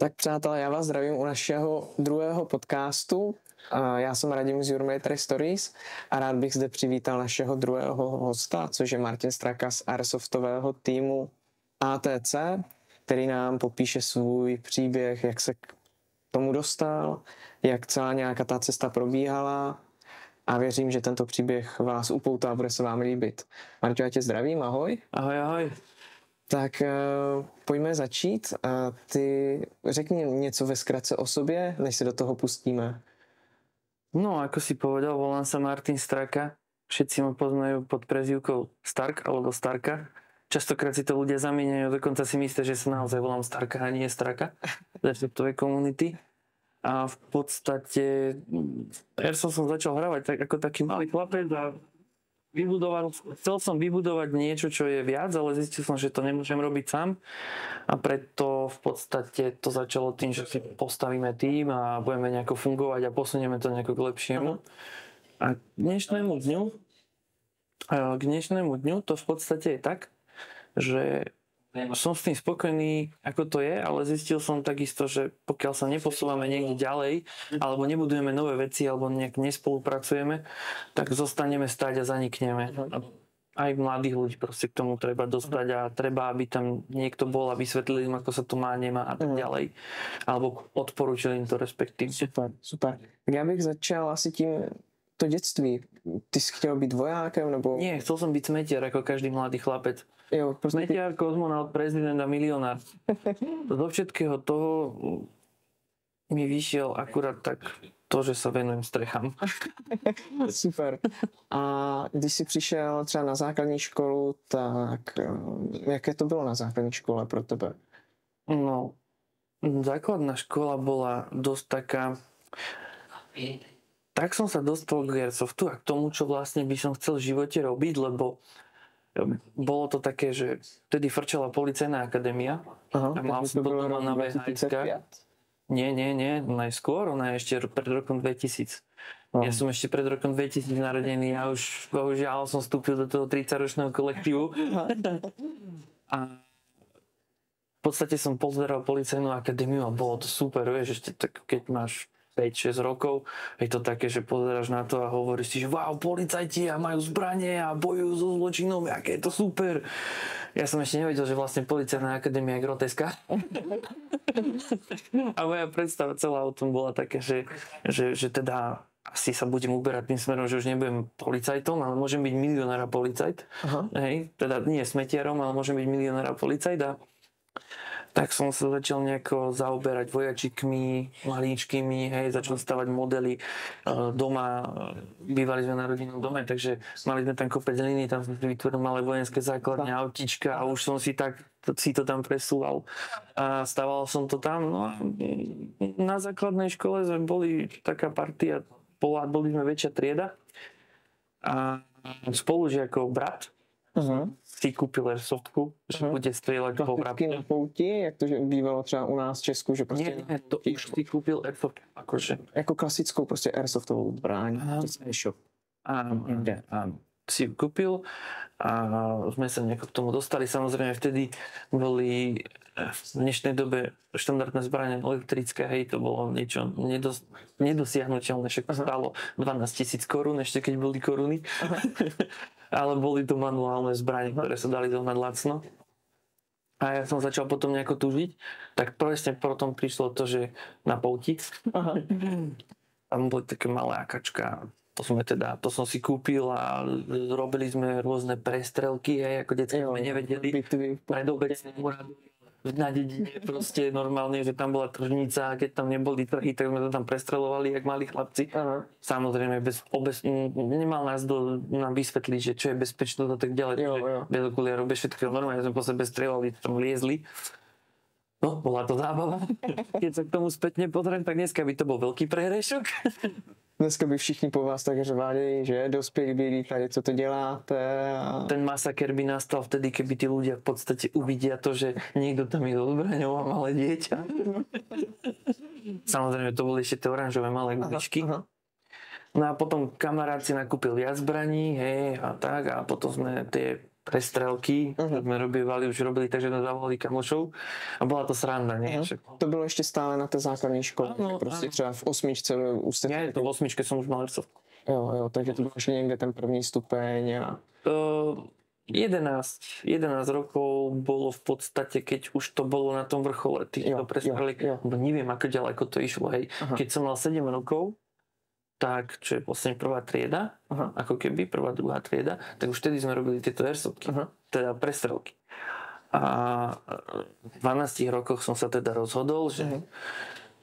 Tak přátelé, já vás zdravím u našeho druhého podcastu. Já jsem Radim z Your Military Stories a rád bych zde přivítal našeho druhého hosta, což je Martin Straka z airsoftového týmu ATC, který nám popíše svůj příběh, jak se k tomu dostal, jak celá nějaká ta cesta probíhala a věřím, že tento příběh vás upoutá a bude se vám líbit. Marťo, já tě zdravím, ahoj. Ahoj, ahoj. Tak pojďme začít. Ty řekni něco ve zkratce o sobě, než se do toho pustíme. No, ako si povedal, volám sa Martin Straka. Všetci ma poznajú pod prezývkou Stark alebo Starka. Častokrát si to ľudia zamieňajú, dokonca si myslia, že sa naozaj volám Starka a nie Straka z airsoftovej komunity. A v podstate airsoft som začal hravať tak ako taký malý chlapec a chcel som vybudovať niečo, čo je viac, ale zistil som, že to nemôžem robiť sám a preto v podstate to začalo tým, že si postavíme tím a budeme nejako fungovať a posunieme to nejako k lepšiemu. A k dnešnému dňu to v podstate je tak, že som s tým spokojný, ako to je, ale zistil som takisto, že pokiaľ sa neposúvame niekde ďalej, alebo nebudujeme nové veci, alebo nejak nespolupracujeme, tak zostaneme stáť a zanikneme. Aj mladých ľudí proste k tomu treba dostať a treba, aby tam niekto bol a vysvetlil im, ako sa to má, nemá a tak ďalej. Alebo odporúčil im to respektívne. Super. Já bych začal asi tím to dětství. Ty jsi chtěl být vojákem, nebo... Nie, chcel som byť smetiar, ako každý mladý chlapec. Jo, prostě... Smetiar, kozmonaut, prezident a milionár. Zo všetkého toho mi vyšiel akurát tak to, že sa venujem strechám. Super. A když jsi přišel třeba na základní školu, tak jaké to bylo na základní škole pro tebe? No, základná škola bola dosť taká... Tak som sa dostal k airsoftu a k tomu, čo vlastne by som chcel v živote robiť, lebo bolo to také, že vtedy frčala policajná akadémia. Aha, a mal som to doma na VHS-kách. Nie, najskôr, ona je ešte pred rokom 2000. Ja som ešte pred rokom 2000 narodený a už bohužiaľ som vstúpil do toho 30-ročného kolektívu. A v podstate som pozeral policajnú akadémiu a bolo to super, vieš, ešte tak, keď máš 5-6 rokov, je to také, že pozeráš na to a hovoríš si, že wow, policajti a majú zbranie a bojujú so zločinom, aké je to super. Ja som ešte nevedel, že vlastne policajná akadémia je groteska. A moja predstava celá o tom bola taká, že teda asi sa budem uberať tým smerom, že už nebudem policajtom, ale môžem byť milionár a policajt. Hej, teda nie smetiarom, ale môžem byť milionár a policajt. A tak som sa začal nejako zaoberať vojačikmi, malíčkými, hej, začal stavať modely doma, bývali sme na rodinnom dome, takže mali sme tam kopec línií, tam sme vytvorili malé vojenské základne, autička a už som si to tam presúval a staval som to tam. No a na základnej škole sme boli taká partia, boli sme väčšia trieda a spolužiakov brat si kúpil airsoftku, že bude strieľať po vrabke. Na pouti, jak to že bývalo třeba u nás v Česku, že prostě... Nie, to už si kúpil airsoft, akože. Jako klasickou prostě airsoftovou zbraň. Áno, si ju kúpil a sme sa nejako k tomu dostali. Samozrejme vtedy boli v dnešnej dobe štandardné zbrane elektrické, hej, to bolo niečo nedosiahnuteľné, však to stálo 12 000 korún, ešte keď boli koruny. Ale boli to manuálne zbrane, ktoré sa dali zohnať lacno. A ja som začal potom nejako túžiť, tak presne potom prišlo to, že na pouti. Tam boli také malé akačka. To som si kúpil a robili sme rôzne prestrelky, hej, ako detské sme nevedeli. Predobecný úrad na dedine proste normálne, že tam bola tržnica a keď tam neboli trhy, tak sme to tam prestreľovali jak malí chlapci. Samozrejme, nemal nás nám vysvetliť, že čo je bezpečnosť a tak ďalej. Bez okuliarov, bez všetkého. Normálne sme po sebe strieľali, tam liezli. No, bola to zábava. Keď sa k tomu spätne pozriem, tak dneska by to bol veľký prehrešok. Dneska by všichni po vás tak řvali, že dospělí bílí tady, co to děláte. A... Ten masaker by nastal vtedy, keby tí ľudia v podstate uvidia to, že niekto tam je so zbraňou a malé dieťa. Samozrejme, to boli ešte tie oranžové malé guličky. No a potom kamarát si nakúpil viac zbraní, hej, a tak, a potom sme tie prestrelky, sme už robili tak, že sme zavolali kamošov a bola to sranda, nie? To bylo ještě stále na té základní škole, prostě třeba v 8. už jste... Nie, to v 8 som už mal airsoft. Jo, takže to bylo ještě někde ten první stupeň a... 11 rokov bolo v podstate, keď už to bolo na tom vrchole týchto prestrelek. Neviem, ako ďaleko to išlo, hej. Keď som mal 7 rokov, tak, čo je vlastne prvá trieda, ako keby, prvá, druhá trieda, tak už vtedy sme robili tieto airsoftky, teda prestrelky. A v 12 rokoch som sa teda rozhodol, že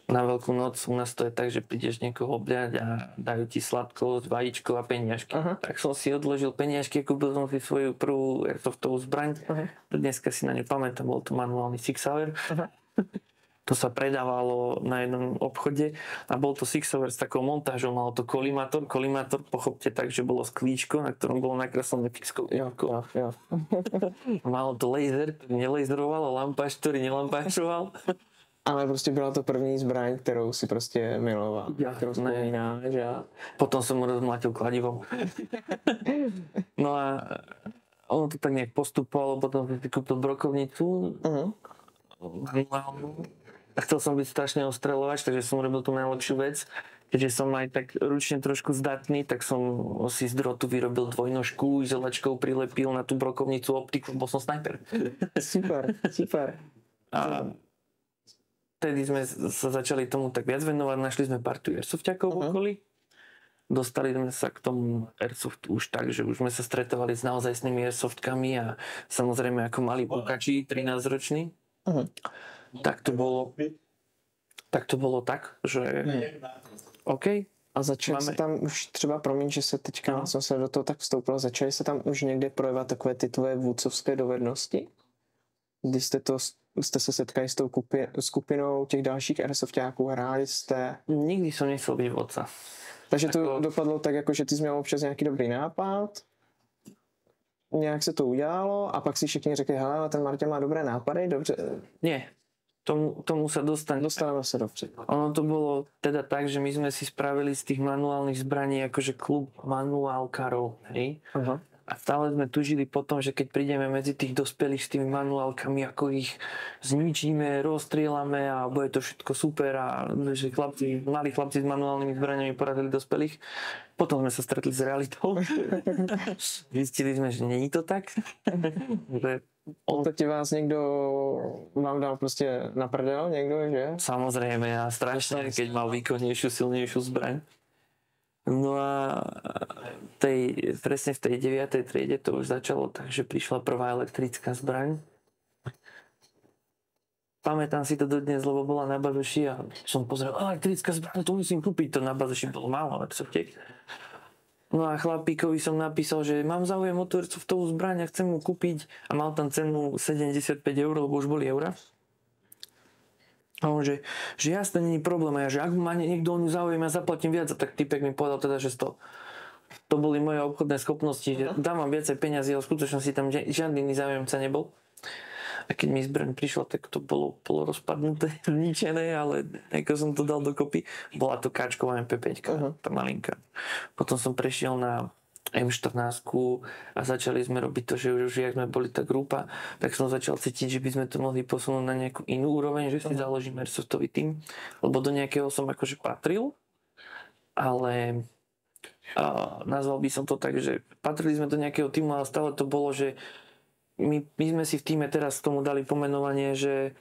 na Veľkú noc u nás to je tak, že prídeš niekoho obľať a dajú ti sladko, vajíčko a peniažky. Tak som si odložil peniažky, kúpil som si svoju prvú airsoftovú zbraň. Dneska si na ňu pamätám, bol to manuálny Sig Sauer. To sa predávalo na jednom obchode a bol to Sig Sauer s takou montážou, malo to kolimátor. Kolimátor, pochopte tak, že bolo sklíčko, na ktorom bolo nakreslené pixkou. Malo to laser, ktorý nelejzeroval a lampáš, ktorý nelampášoval. Ale prostě byla to první zbraň, kterou si prostě miloval, kterou vzpomínáš a... Potom som mu rozmlátil kladivom. No a ono to tak nejak postupovalo, potom som si kúpil brokovnicu manuálnu. A chcel som byť strašne ostreľovač, takže som robil tú najlepšiu vec. Keďže som aj tak ručne trošku zdatný, tak som si z drotu vyrobil dvojnožku, izolačkou prilepil na tú brokovnicu optiku, bol som snajper. Super. A vtedy sme sa začali tomu tak viac venovať, našli sme partiu airsofťakov v okolí. Dostali sme sa k tomu airsoftu už tak, že už sme sa stretovali s naozajstnými airsoftkami a samozrejme ako malí pukači, 13-roční. Tak to bolo tak, že OK. A začali se tam už třeba, promiň, že se teďka jsem se do toho tak vstoupil, začali se tam už někde projevovat takové ty tvoje vůdcovské dovednosti? Když jste se setkali s tou skupinou těch dalších airsofťáků, hráli jste? Nikdy som nechcel byť vodca. Takže to dopadlo tak, jako že ty jsi měl občas nějaký dobrý nápad, nějak se to udělalo a pak si všichni řekli, hele, ale ten Martin má dobré nápady, dobře. Nie, tomu sa dostaneme. Dostávame sa dobře. Ono to bolo teda tak, že my sme si spravili z tých manuálnych zbraní akože klub manuálkarov, hej? A stále sme tužili potom, že keď prídeme medzi tých dospelých s tými manuálkami, ako ich zničíme, rozstrieľame a bude to všetko super a že mladí chlapci s manuálnymi zbraniami porazili dospelých. Potom sme sa stretli s realitou. Zistili sme, že není to tak. Ti vás někdo vám dal prostě na prdel, někdo, že? Samozrejme, a strašne, keď mal výkonnejšiu, silnejšiu zbraň. No a presne v tej 9. triede to už začalo tak, že prišla prvá elektrická zbraň. Pamätám si to dodnes, lebo bola na bazoši a som pozrel, elektrická zbraň, to musím kúpiť. To na bazoši bolo málo, ale to vtek. No a chlapíkovi som napísal, že mám záujem o tú airsoftovú zbraň a chcem mu kúpiť a mal tam cenu 75 eur, lebo už boli eurá. A on, že jasne, není problém. A ja, že ak má niekto o ňu záujem, ja zaplatím viac. A tak typek mi povedal teda, že to boli moje obchodné schopnosti, že dám vám viacej peňazí, ale v skutočnosti tam žiadny iný záujemca nebol. A keď mi zbraň prišla, tak to bolo polorozpadnuté, zničené, ale ako som to dal dokopy. Bola to káčková MP5, tá malinká. Potom som prešiel na M14 a začali sme robiť to, že už jak sme boli tá grupa, tak som začal cítiť, že by sme to mohli posunúť na nejakú inú úroveň, že si založíme airsoftový tým, lebo do nejakého som akože patril, ale nazval by som to tak, že patrili sme do nejakého týmu, ale stále to bolo, že my sme si v týme teraz tomu dali pomenovanie, že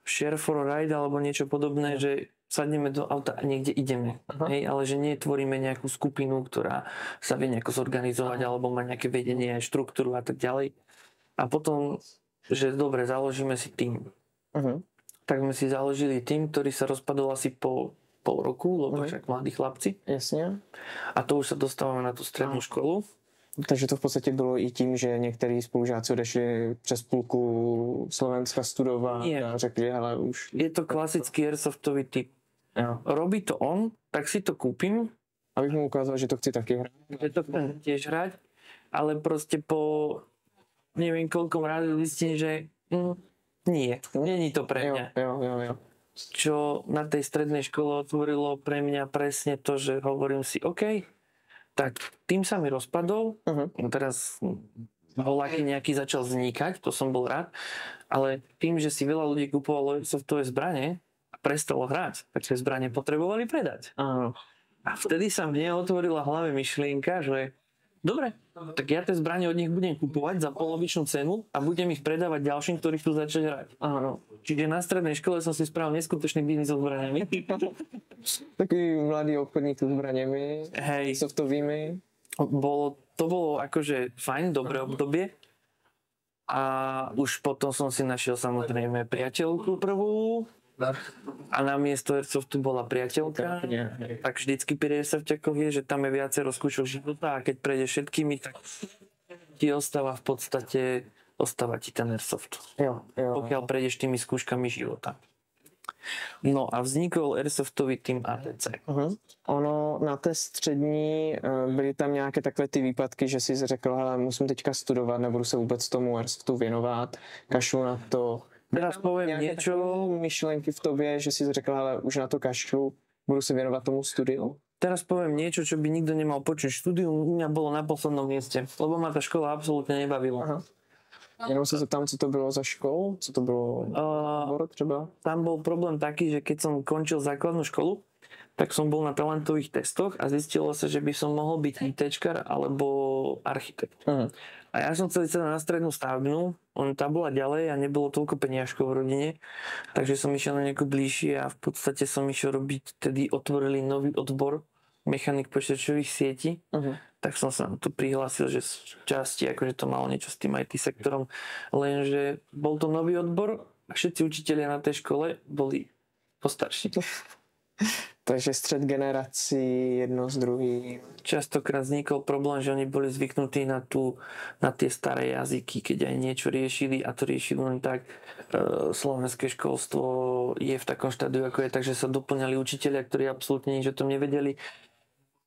share for a ride alebo niečo podobné, že sadneme do auta a niekde ideme. Hej, ale že netvoríme nejakú skupinu, ktorá sa vie nejako zorganizovať alebo má nejaké vedenie, štruktúru a tak ďalej. A potom, že dobre, založíme si tým. Tak sme si založili tým, ktorý sa rozpadol asi po pol roku, lebo však mladí chlapci. Jasne. A to už sa dostávame na tú strednú školu. Takže to v podstatě bylo i tím, že některý spolužáci odešli přes půlku Slovenska studovat a řekli, hele už... Je to klasický airsoftový typ. Jo. Robí to on, tak si to kúpim. Abych mu ukázal, že to chci taky hrať. Že to chcem tiež hrať, ale proste po neviem koľkom rád zistím, že není to pre mňa. Jo. Čo na tej strednej škole otvorilo pre mňa presne to, že hovorím si OK, tak tým sa mi rozpadol. Teraz voľaký nejaký začal vznikať, to som bol rád, ale tým, že si veľa ľudí kupovalo softové zbrane a prestalo hrať, tak tie zbrane potrebovali predať. Áno. A vtedy sa mne otvorila v hlave myšlienka, že dobre, tak ja tie zbrane od nich budem kupovať za polovičnú cenu a budem ich predávať ďalším, ktorí chcú začať hrať. Áno. Čiže na strednej škole som si spravil neskutočný biznis so zbraniami. Taký mladý obchodník so zbraniami, Hej. softovými. To bolo akože fajn, dobré obdobie. A už potom som si našiel samozrejme priateľku prvú. A namiesto Airsoftu bola priateľka. Tak vždycky pri Airsoftťakoch je, že tam je viacero skúšok života a keď prejdeš všetkými, tak ti ostáva v podstate, ostáva ti ten Airsoft. Jo. Pokiaľ prejdeš tými skúškami života. No a vznikol Airsoftový tým ATC. Ono na té střední byly tam nějaké takové ty výpadky, že jsi řekl, hele, musím teďka studovat, nebudu se vůbec tomu Airsoftu věnovat, kašlu na to. Teraz poviem niečo. Myšlenky v tobě, že si řekl, ale už na to kašlu, budu se věnovat tomu studiu? Teraz poviem niečo, čo by nikto nemal počuť. Štúdium u mňa bolo na poslednom mieste, lebo ma tá škola absolútne nebavila. Aha. Jenom se zeptám, co to bylo za školu? Co to bylo obor třeba? Tam bol problém taký, že keď som končil základnú školu, tak som bol na talentových testoch a zistilo sa, že by som mohol byť ITčkar alebo architekt. A ja som chcel ísť na strednú stavebnú, tá bola ďalej a nebolo toľko peniažkov v rodine, takže som išiel na nejakú bližšie a v podstate som išiel robiť, tedy otvorili nový odbor mechanik počítačových sietí, tak som sa tu prihlásil, že z časti akože to malo niečo s tým IT sektorom, lenže bol to nový odbor a všetci učitelia na tej škole boli postarší. Takže střed generací, jedno z druhým. Častokrát vznikol problém, že oni boli zvyknutí na tie staré jazyky, keď aj niečo riešili a to riešili len tak. Slovenské školstvo je v takom štádiu, ako je, takže sa doplňali učitelia, ktorí absolútne nič o tom nevedeli.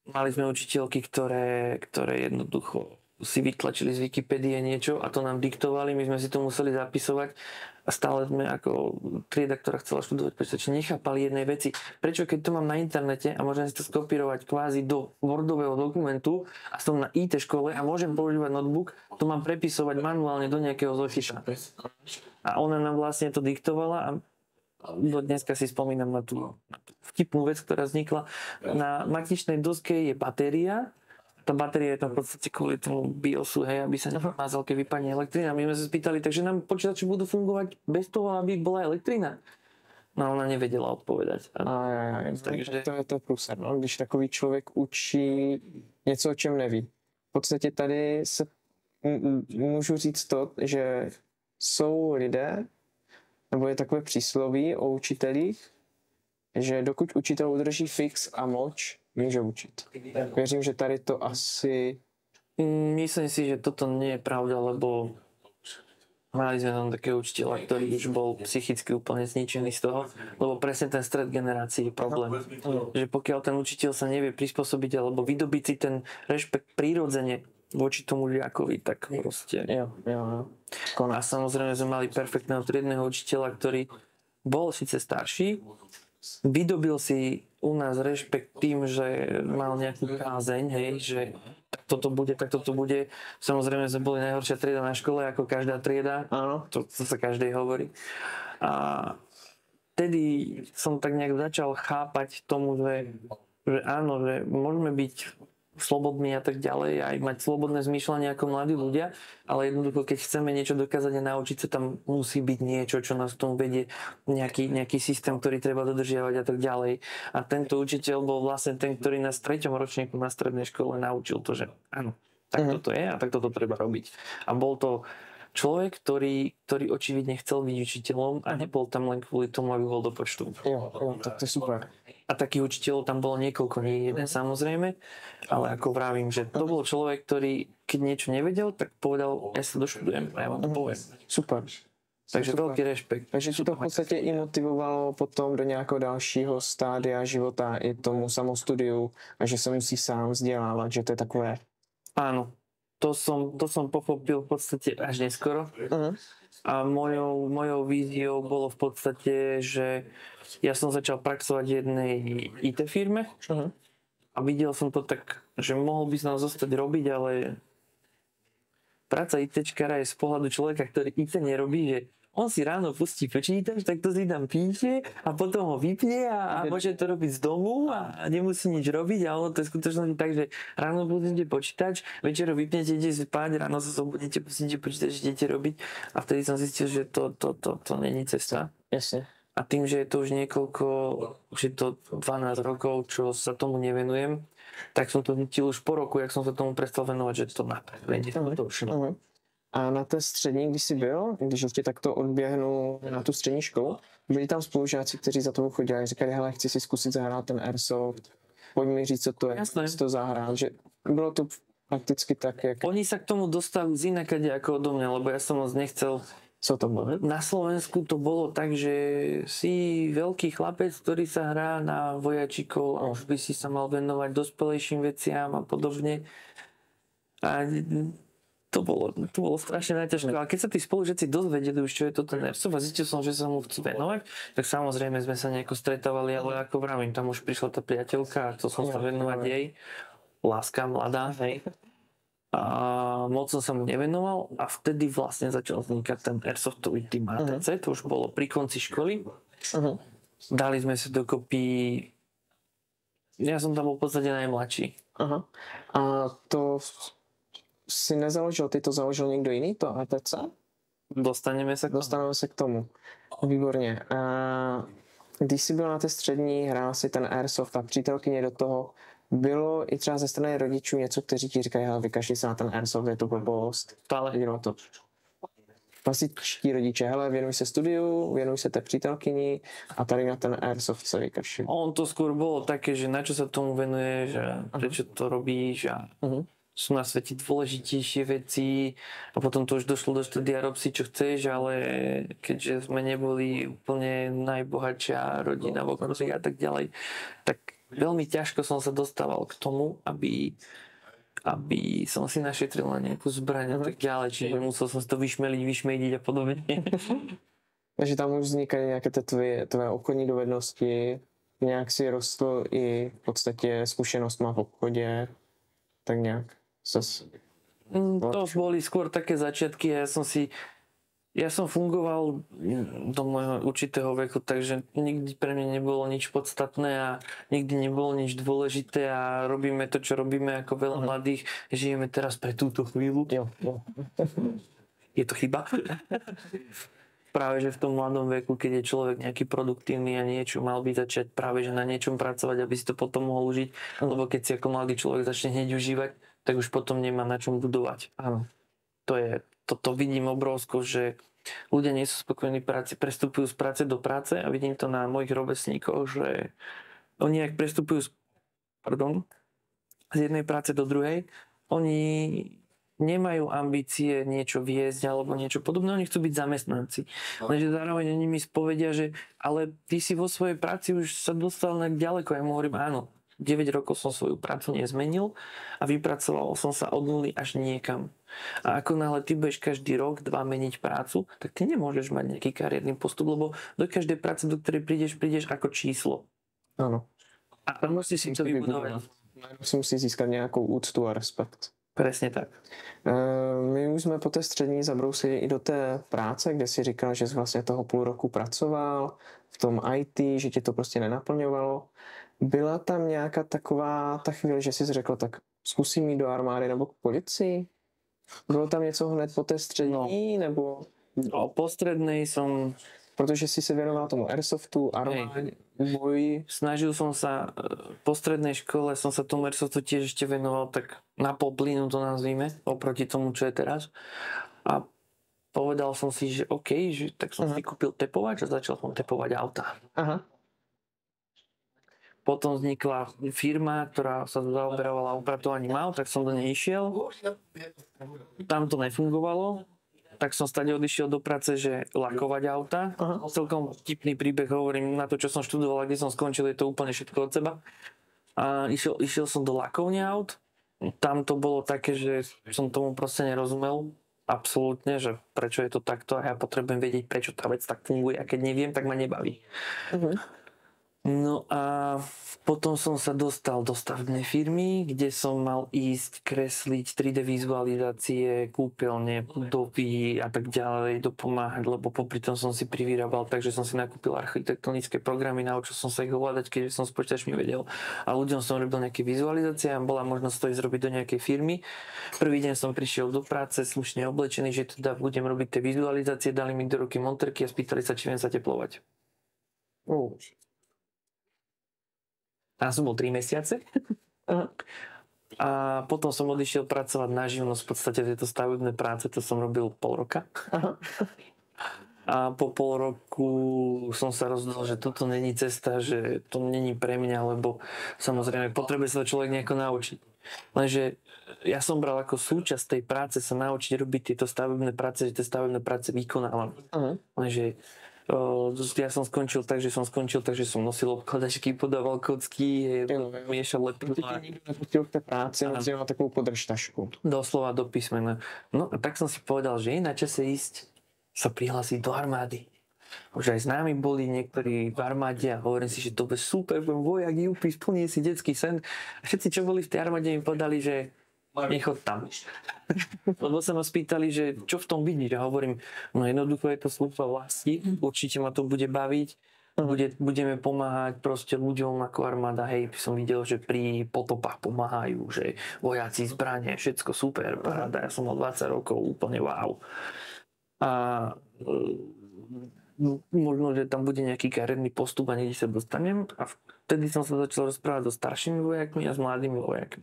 Mali sme učiteľky, ktoré jednoducho si vytlačili z Wikipédie niečo a to nám diktovali, my sme si to museli zapisovať a stále sme ako trieda, ktorá chcela študovať počítače, nechápali jednej veci. Prečo keď to mám na internete a môžem si to skopírovať kvázi do Wordového dokumentu a som na IT škole a môžem používať notebook, to mám prepisovať manuálne do nejakého zošita. A ona nám vlastne to diktovala a do dneska si spomínam na tú vtipnú vec, ktorá vznikla. Na matičnej doske je batéria. Tá batéria je tam v podstate kvôli tomu BIOSu, hej, aby sa nemázal, keď vypadne elektrina. My sme sa spýtali, takže nám počítače budú fungovať bez toho, aby bola elektrina. No ona nevedela odpovedať. Takže to je průser, no? Když takový člověk učí něco, o čem neví. V podstatě tady se můžu říct to, že jsou lidé, nebo je takové přísloví o učitelích, že dokud učitel udrží fix a moč, může učit. Věřím, že tady to asi... Myslím si, že toto nie je pravda, lebo mali sme tam takého učiteľa, ktorý už bol psychicky úplne zničený z toho, lebo presne ten stred generácií je problém. Že pokiaľ ten učiteľ sa nevie prispôsobiť alebo vydobiť si ten rešpekt prirodzene voči tomu žiakovi, tak proste... Jo. A samozrejme sme mali perfektného triedneho učiteľa, ktorý bol síce starší, vydobil si u nás rešpekt tým, že mal nejakú kázeň, hej, že tak toto bude. Samozrejme sme boli najhoršia trieda na škole, ako každá trieda. Áno. To sa každej hovorí. A vtedy som tak nejak začal chápať tomu, že áno, že môžeme byť slobodní a tak ďalej, aj mať slobodné zmýšľanie ako mladí ľudia, ale jednoducho, keď chceme niečo dokázať a naučiť sa, tam musí byť niečo, čo nás k tomu vedie, nejaký systém, ktorý treba dodržiavať a tak ďalej. A tento učiteľ bol vlastne ten, ktorý nás v 3. ročníku na strednej škole naučil to, že áno, tak toto je a tak toto treba robiť. A bol to človek, ktorý očividne chcel byť učiteľom a nebol tam len kvôli tomu, aby bol do počtu. Jo, tak to je super. A takých učiteľov tam bolo niekoľko, nie jeden samozrejme, ale ako vravím, že to bol človek, ktorý keď niečo nevedel, tak povedal, ja sa doštudujem a ja vám to poviem. Super. Takže veľký rešpekt. Takže ti to v podstatě i motivovalo potom do nějakého dalšího stádia života i tomu samostudiu a že se musí sám vzdělávat, že to je takové... Áno, to som pochopil v podstate až neskoro. A mojou víziou bolo v podstate, že ja som začal praxovať v jednej IT firme a videl som to tak, že mohol by sa nám zostať robiť, ale práca ITčkára je z pohľadu človeka, ktorý IT nerobí, že on si ráno pustí počítač, tak to si tam píše a potom ho vypne a môže to robiť z domu a nemusí nič robiť a ono to je skutočne tak, že ráno pustíte počítač, večer ho vypnete, idete spať, ráno sa zobudíte, pustíte počítač, idete robiť a vtedy som zistil, že to není cesta. Jasne. A tým, že je to už už je to 12 rokov, čo sa tomu nevenujem, tak som to zistil už po roku, jak som sa tomu prestal venovať, že to napravenie. A na té střední, když jsi byl, když ještě takto odběhnu na tu střední školu, byli tam spolužáci, kteří za tebou chodili a říkali, hele, chci si zkusit zahrát ten Airsoft, pojď mi říct, co to je, chci to zahrát, že bylo to prakticky tak, jak... Oni sa k tomu dostali z inakade ako odo mňa, lebo ja som moc nechcel. Co to bolo? Na Slovensku to bolo tak, že si veľký chlapec, ktorý sa hrá na vojačikov a už by si sa mal venovať dospelejším veciam a podobne. A to bolo strašne najťažké. Ale keď sa tí spolužiaci dozvedeli už, čo je to ten Airsoft a zistil som, že sa mu chcú venovať, tak samozrejme sme sa nejako stretávali, ale ako vravím, tam už prišla tá priateľka a chcel som sa venovať jej. Láska mladá, hej. A moc som sa mu nevenoval a vtedy vlastne začal vznikať ten Airsoftový tým ATC, to už bolo pri konci školy. Dali sme sa dokopy, ja som tam bol v podstate najmladší. A to si nezaložil, ty to založil někdo jiný, to ATC? Dostaneme se k tomu. Výborně. A když jsi byl na té střední, hrál si ten Airsoft a přítelkyně do toho, bylo i třeba ze strany rodičů něco, kteří ti říkají, hele, vykašli se na ten Airsoft, je to blbost. To. Klasičtí rodiče, hele, věnuj se studiu, věnuj se té přítelkyni a tady na ten Airsoft se vykašli. On to skôr bolo také, že na čo sa tomu venuješ a prečo to robíš a sú na svete dôležitejšie veci a potom to už došlo do štádia, rob si čo chceš, ale keďže sme neboli úplne najbohatšia rodina v okolí a tak ďalej, tak veľmi ťažko som sa dostával k tomu, aby som si našetril na nejakú zbraň a tak ďalej, čiže musel som si to vyšmejdiť a podobne. Takže tam už vznikají nějaké tvoje obchodní dovednosti, nějak si rostl i v podstatě zkušenostma v obchodě, tak nějak. To boli skôr také začiatky a ja som fungoval do môjho určitého veku, takže nikdy pre mňa nebolo nič podstatné a nikdy nebolo nič dôležité a robíme to, čo robíme ako veľa mladých, žijeme teraz pre túto chvíľu. Jo. Je to chyba? Práve, že v tom mladom veku, keď je človek nejaký produktívny a niečo, mal by začať práve, že na niečom pracovať, aby si to potom mohol užiť, lebo keď si ako mladý človek začne hneď užívať, tak už potom nemá na čom budovať. Áno. Toto vidím obrovsko, že ľudia nie sú spokojní v práci, prestupujú z práce do práce a vidím to na mojich rovesníkoch, že oni ak prestupujú z jednej práce do druhej, oni nemajú ambície niečo viesť alebo niečo podobné, oni chcú byť zamestnanci. Lenže zároveň oni mi spovedia, že ale ty si vo svojej práci už sa dostal tak ďaleko. Ja mu hovorím, áno, 9 rokov som svoju prácu nezmenil a vypracoval som sa od nuly až niekam. A ako náhle ty budeš každý rok, 2 meniť prácu, tak ty nemôžeš mať nejaký kariérny postup, lebo do každej práce, do ktorej prídeš ako číslo. Áno. A musíš si to vybudovať. Musí získat nějakou úctu a respekt. Presne tak. My už jsme po té střední zabrousili i do té práce, kde si říkal, že jsi vlastně toho půl roku pracoval v tom IT, že tě to prostě nenaplňovalo. Byla tam nějaká taková ta chvíle, že jsi řekl, tak zkusím jít do armády nebo k policii? Bylo tam něco hned po té střední, nebo... No, po strednej som... Protože si se věnoval tomu Airsoftu, armáde, boji. Snažil som sa, po strednej škole som sa tomu Airsoftu tiež ešte venoval tak na pol plynu to nazvime, oproti tomu, čo je teraz. A povedal som si, že OK, že tak som si kúpil tepovač a začal som tepovať auta. Aha. Potom vznikla firma, ktorá sa zaoberovala upratovaním aut, tak som do nej išiel. Tam to nefungovalo. Tak som stade odišiel do práce, že lakovať auta. Celkom vtipný príbeh, hovorím, na to, čo som študoval, kde som skončil, je to úplne všetko od seba. A išiel som do lakovne aut. Tam to bolo také, že som tomu proste nerozumel. Absolútne, že prečo je to takto a ja potrebujem vedieť, prečo tá vec tak funguje a keď neviem, tak ma nebaví. No a potom som sa dostal do stavebnej firmy, kde som mal ísť kresliť 3D vizualizácie, kúpeľne, budovy a tak ďalej, dopomáhať, lebo popri tom som si privyrábal, takže som si nakúpil architektonické programy, naučil som sa ich ovládať, keďže som s počítačmi vedel. A ľuďom som robil nejaké vizualizácie a bola možnosť to ísť robiť do nejakej firmy. Prvý deň som prišiel do práce slušne oblečený, že teda budem robiť tie vizualizácie, dali mi do ruky monterky a spýtali sa, či viem zateplovať. Tam som bol 3 mesiace. A potom som odišiel pracovať na živnosť. V podstate tieto stavebné práce, to som robil pol roka. A po pol roku som sa rozhodol, že toto není cesta, že to není pre mňa, lebo samozrejme potrebuje sa človek nejako naučiť. Lenže ja som bral ako súčasť tej práce sa naučiť robiť tieto stavebné práce, že tie stavebné práce vykonávam. Lenže ja som skončil tak, že som nosil obkladačky, podával kocky, miešal lepidlá. Nikto nepustil v tej práci, ale mal takovú podržtašku. Doslova do písmena. No a tak som si povedal, že je na čase ísť sa prihlásiť do armády. Už aj s nami boli niektorí v armáde a hovorím si, že to bude super, budem vojak, júpi, splní si detský sen. A všetci, čo boli v tej armáde, mi povedali, že nechod tam. Lebo sa ma spýtali, že čo v tom vidíš? Ja hovorím, no jednoducho je to služba vlasti, určite ma to bude baviť, budeme pomáhať proste ľuďom ako armáda, hej, som videl, že pri potopách pomáhajú, že vojaci, zbrane, všetko super, paráda, ja som mal 20 rokov, úplne wow. A možno, že tam bude nejaký kariérny postup a niekde sa dostanem a vtedy som sa začal rozprávať so staršími vojakmi a s mladými vojakmi.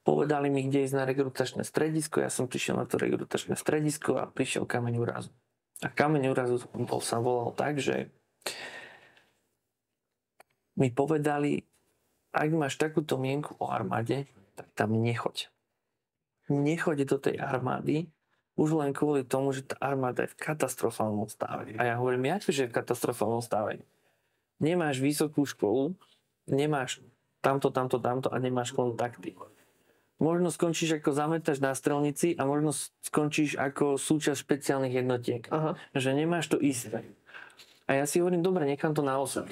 Povedali mi, kde ísť na rekrutačné stredisko, ja som prišiel na to rekrutačné stredisko a prišiel kameň úrazu. A kameň úrazu sa volal tak, že mi povedali, ak máš takúto mienku o armáde, tak tam nechoď. Nechoď do tej armády, už len kvôli tomu, že tá armáda je v katastrofálnom stave. A ja hovorím, že je v katastrofálnom stave? Nemáš vysokú školu, nemáš tamto a nemáš kontakty. Možno skončíš ako zametač na strelnici a možno skončíš ako súčasť špeciálnych jednotiek. Že nemáš to isté. A ja si hovorím, dobre, nechám to na osud.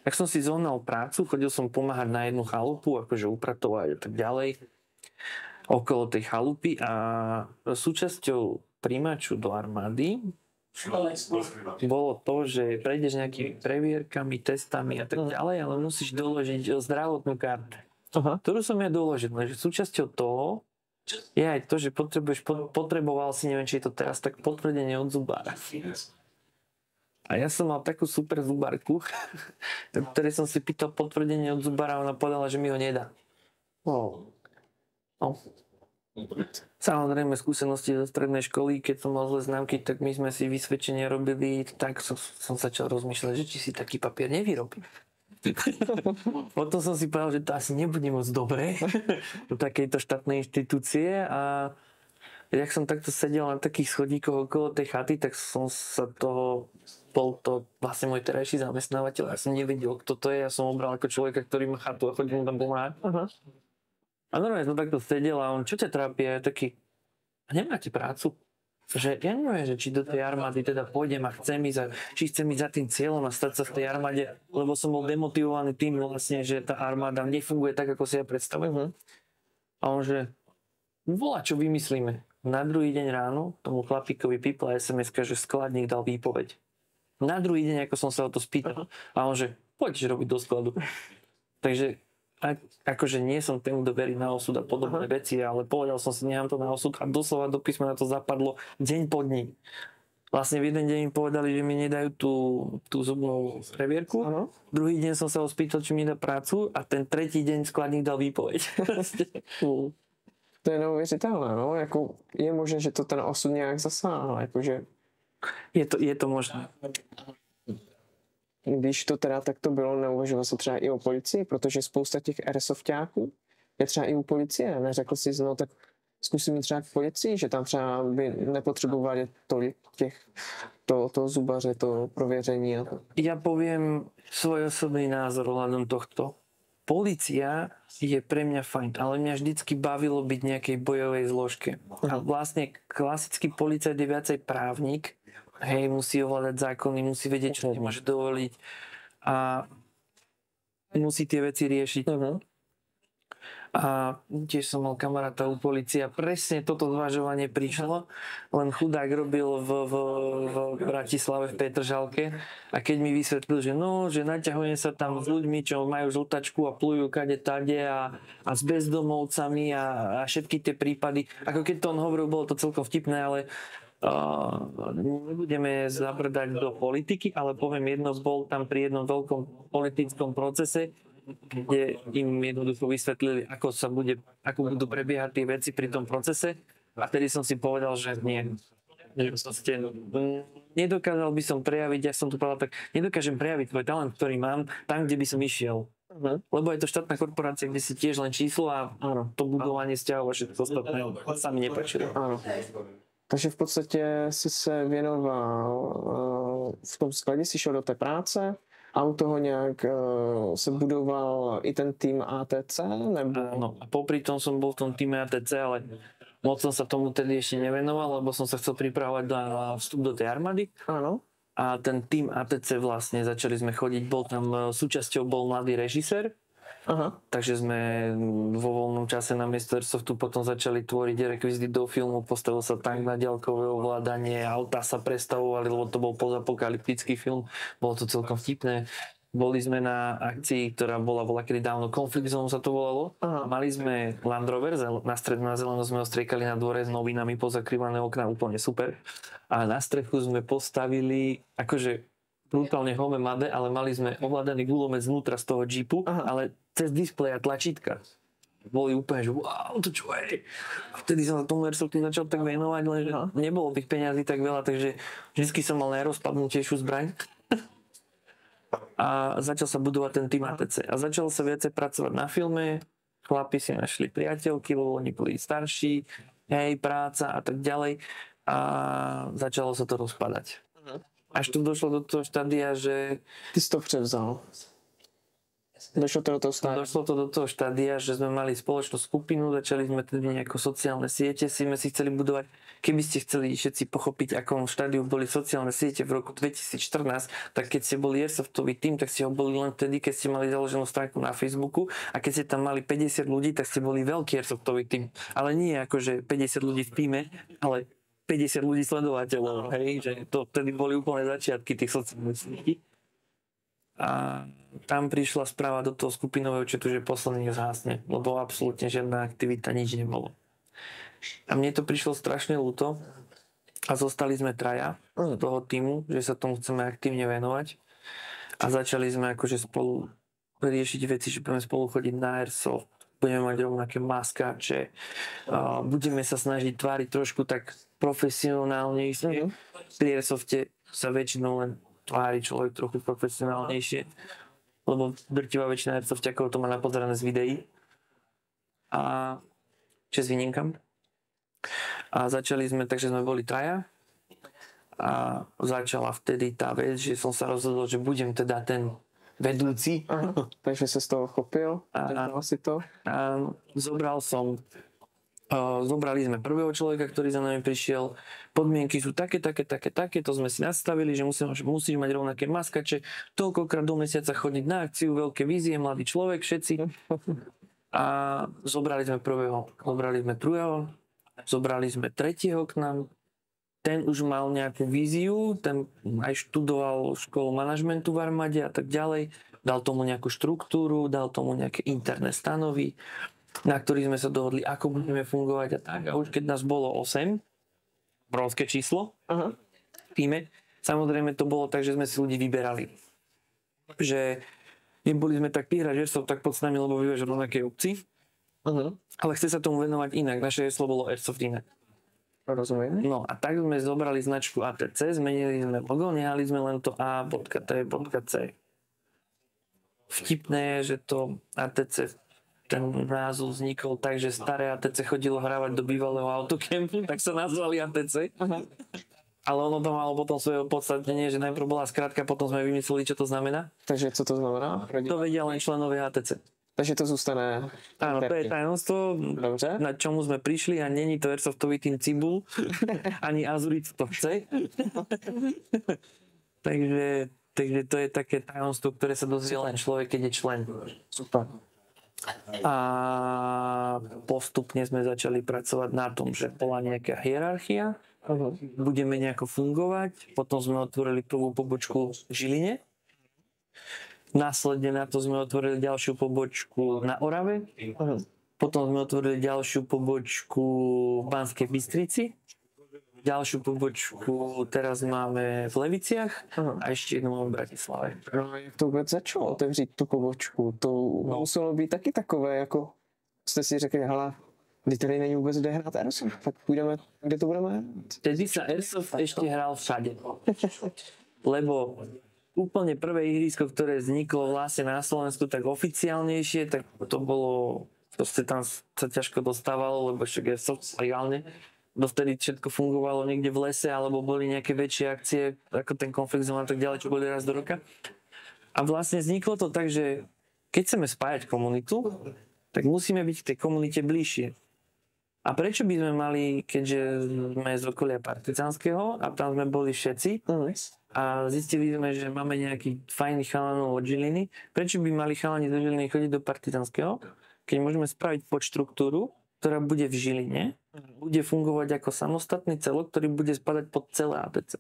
Tak som si zohnal prácu, chodil som pomáhať na jednu chalupu, akože upratovať a tak ďalej, okolo tej chalupy a súčasťou príjmaču do armády bolo to, že prejdeš nejakými previerkami, testami a tak ďalej, ale musíš doložiť zdravotnú kartu. Ktorú som ja doložil, že súčasťou toho je aj to, že potreboval si, neviem, či je to teraz, tak potvrdenie od zubára. A ja som mal takú super zubárku, ktorej som si pýtal potvrdenie od zubára a ona povedala, že mi ho nedá. No. Samozrejme, skúsenosti zo strednej školy, keď som mal zlé známky, tak my sme si vysvedčenie robili, tak som začal rozmýšľať, že či si taký papier nevyrobím. Potom som si povedal, že to asi nebude moc dobré do takejto štátnej inštitúcie a jak som takto sedel na takých schodíkoch okolo tej chaty, tak som sa bol to vlastne môj terajší zamestnávateľ, ja som nevedel, kto to je, ja som obral ako človeka, ktorý má chatu a chodil mu tam pomáhať. A normálne som takto sedel a on, čo ťa trápi? A ja taký, a nemáte prácu? Že ja neviem, že či do tej armády teda pôjdem a či chcem ísť za tým cieľom a stať sa v tej armáde, lebo som bol demotivovaný tým vlastne, že tá armáda nefunguje tak, ako si ja predstavujem. A on, že volá, čo vymyslíme. Na druhý deň ráno tomu chlapíkovi pípla SMS-ka, že skladník dal výpoveď. Na druhý deň, ako som sa o to spýtal. A on, že poďte robiť do skladu. Takže akože nie som tým, kto verí na osud a podobné veci, ale povedal som si, nechám to na osud a doslova do písmena to zapadlo deň po dni. Vlastne v jeden deň im povedali, že mi nedajú tú zubnú previerku. Druhý deň som sa ho spýtal, či mi dá prácu a ten tretí deň skladník dal výpoveď. To je neuvěřitelné, no, jako je možné, že to ten osud nějak zasáhl, jakože... Je to možné. Když to teda takto bylo, neuvažoval se třeba i o policii, protože spousta těch airsoftáků je třeba i u policie. Neřekl si, no tak zkusím třeba k policii, že tam třeba by nepotřebovali tolik toho zubaře, to prověření a to. Ja poviem svoj osobný názor ohľadom tohto. Polícia je pre mňa fajn, ale mňa vždycky bavilo byť nejakej bojovej zložke. A vlastne klasický policajt je viacej právnik, hej, musí ovládať zákony, musí vedieť, čo nemôže dovoliť. A musí tie veci riešiť. Uh-huh. A tiež som mal kamaráta u polície a presne toto zvažovanie prišlo, len chudák robil v Bratislave v Petržalke a keď mi vysvetlil, že naťahuje sa tam s ľuďmi, čo majú žltačku a plujú kade tade a s bezdomovcami a všetky tie prípady, ako keď to on hovoril, bolo to celkom vtipné, ale nebudeme zabrdať do politiky, ale poviem jedno, bol tam pri jednom veľkom politickom procese, kde im jednoducho vysvetlili, ako budú prebiehať tie veci pri tom procese. A vtedy som si povedal, že nie. Nedokázal by som prejaviť, ja som tu povedal tak, nedokážem prejaviť tvoj talent, ktorý mám, tam, kde by som išiel. Lebo je to štátna korporácia, kde si tiež len číslo a to budovanie vzťahov a všetko ostatné sa mi nepáčilo. Takže v podstate si se věnoval, v tom skladě si šel do té práce, a u toho nějak se budoval i ten tým ATC, nebo? No a popri tom som bol v tom týme ATC, ale moc som sa tomu tedy ešte nevenoval, lebo som sa chcel pripravovať na vstup do tej armády. Áno. A ten tým ATC vlastne začali sme chodiť, bol tam súčasťou bol mladý režisér. Aha. Takže sme vo voľnom čase na miesto Airsoftu potom začali tvoriť rekvizity do filmu, postavil sa tank na diaľkové ovládanie, autá sa prestavovali, lebo to bol postapokalyptický film, bolo to celkom vtipné. Boli sme na akcii, ktorá bola kedy dávno, Konflikt zónu sa to volalo. Aha. Mali sme Land Rover, na zeleno sme ho striekali na dvore s novinami, pozakrývané okná, úplne super. A na strechu sme postavili, akože brutálne home made, ale mali sme ovládaný guľomet znútra z toho Jeepu, ale cez displej a tlačítka. Boli úplne, že wow, to čo je? A vtedy som sa tomu Airsoftu začal tak venovať, lenže nebolo tých peňazí tak veľa, takže vždy som mal najrozpadnutejšiu zbraň. A začal sa budovať ten tým ATC. A začal sa viacej pracovať na filme, chlapi si našli priateľky, lebo oni boli starší, práca a tak ďalej. A začalo sa to rozpadať. Až tu došlo do toho štádia, že... Ty si to převzal. Došlo to do toho štádia, že sme mali spoločnú skupinu, začali sme tedy nejako sociálne siete, sme si chceli budovať. Keby ste chceli všetci pochopiť, akom štádiu boli sociálne siete v roku 2014, tak keď ste boli Airsoftový tým, tak ste ho boli len vtedy, keď ste mali založenú stránku na Facebooku a keď ste tam mali 50 ľudí, tak ste boli veľký Airsoftový tým. Ale nie akože 50 ľudí v týme, ale 50 ľudí sledovateľov, hej, že to vtedy boli úplne začiatky tých sociálnych sietí. A tam prišla správa do toho skupinového chatu, že posledný zhasne, lebo absolútne žiadna aktivita, nič nebolo. A mne to prišlo strašne ľúto a zostali sme traja z toho týmu, že sa tomu chceme aktívne venovať a začali sme akože spolu riešiť veci, že budeme spolu chodiť na Airsoft, budeme mať rovnaké maskáče, budeme sa snažiť tváriť trošku tak profesionálnejšie. Pri Airsofte sa väčšinou len tvári človek trochu profesionálnejšie, lebo drtivá väčšina Airsoftiakov to má napozerané z videí. A čas výnimkám. A začali sme, takže sme boli traja. A začala vtedy tá vec, že som sa rozhodol, že budem teda ten vedúci. Aha, takže sa z toho chopil. Si to. A zobrali sme prvého človeka, ktorý za nami prišiel. Podmienky sú také, to sme si nastavili, že musíš mať rovnaké maskače, toľkokrát do mesiaca chodiť na akciu, veľké vízie, mladý človek, všetci. A zobrali sme prvého, zobrali sme druhého, zobrali sme tretieho k nám. Ten už mal nejakú víziu, ten aj študoval školu manažmentu v armáde a tak ďalej. Dal tomu nejakú štruktúru, dal tomu nejaké interné stanovy, na ktorých sme sa dohodli, ako budeme fungovať a tak. A už keď nás bolo 8, obrovské číslo v týme, samozrejme to bolo tak, že sme si ľudí vyberali. Že neboli sme tak píhra, že som tak pod s nami, lebo vieš v rovnakej obci. Ale chce sa tomu venovať inak. Naše heslo bolo Airsoft inak. Rozumiem. No a tak sme zobrali značku ATC, zmenili sme logo, nehali sme len to A.T.C. Vtipné je, že to ATC, ten názov vznikol tak, že staré ATC chodilo hrávať do bývalého autokempu, tak sa nazvali ATC. Ale ono to malo potom svoje opodstatnenie, že najprv bola skratka, potom sme vymysleli, čo to znamená. Takže co to znamená? To vedia len členovia ATC. Takže to zůstane... Áno, to je tajomstvo, na čomu sme prišli a není to Airsoftový tým Cibul, ani Azurit to chce. Takže Takže to je také tajomstvo, ktoré sa dozvie len človek, keď je člen. Super. A postupne sme začali pracovať na tom, že bola nejaká hierarchia, budeme nejako fungovať, potom sme otvorili prvú pobočku v Žiline, následne na to sme otvorili ďalšiu pobočku na Orave, potom sme otvorili ďalšiu pobočku v Banskej Bystrici, ďalšiu pobočku teraz máme v Leviciach a ešte jednu máme v Bratislave. No a jak to vůbec začalo otevřít tu pobočku? To muselo být taky takové, jako jste si řekli, hele, kdy tady není vůbec kde hrát Airsoft, tak půjdeme, kde to budeme hrát? Vtedy sa Airsoft ešte hral všade. Lebo úplne prvé ihrisko, ktoré vzniklo vlastne na Slovensku tak oficiálnejšie, tak to bolo, proste tam sa ťažko dostávalo, lebo však Airsoft legálne. Dovtedy všetko fungovalo niekde v lese, alebo boli nejaké väčšie akcie, ako ten Conflict-Zone a tak ďalej, čo boli raz do roka. A vlastne vzniklo to tak, že keď chceme spájať komunitu, tak musíme byť k tej komunite bližšie. A prečo by sme mali, keďže sme z okolia Partizanského a tam sme boli všetci a zistili sme, že máme nejakých fajných chalanov od Žiliny, prečo by mali chalani do Žiliny chodiť do Partizanského, keď môžeme spraviť podštruktúru, ktorá bude v Žiline, bude fungovať ako samostatný celok, ktorý bude spadať pod celé ATC.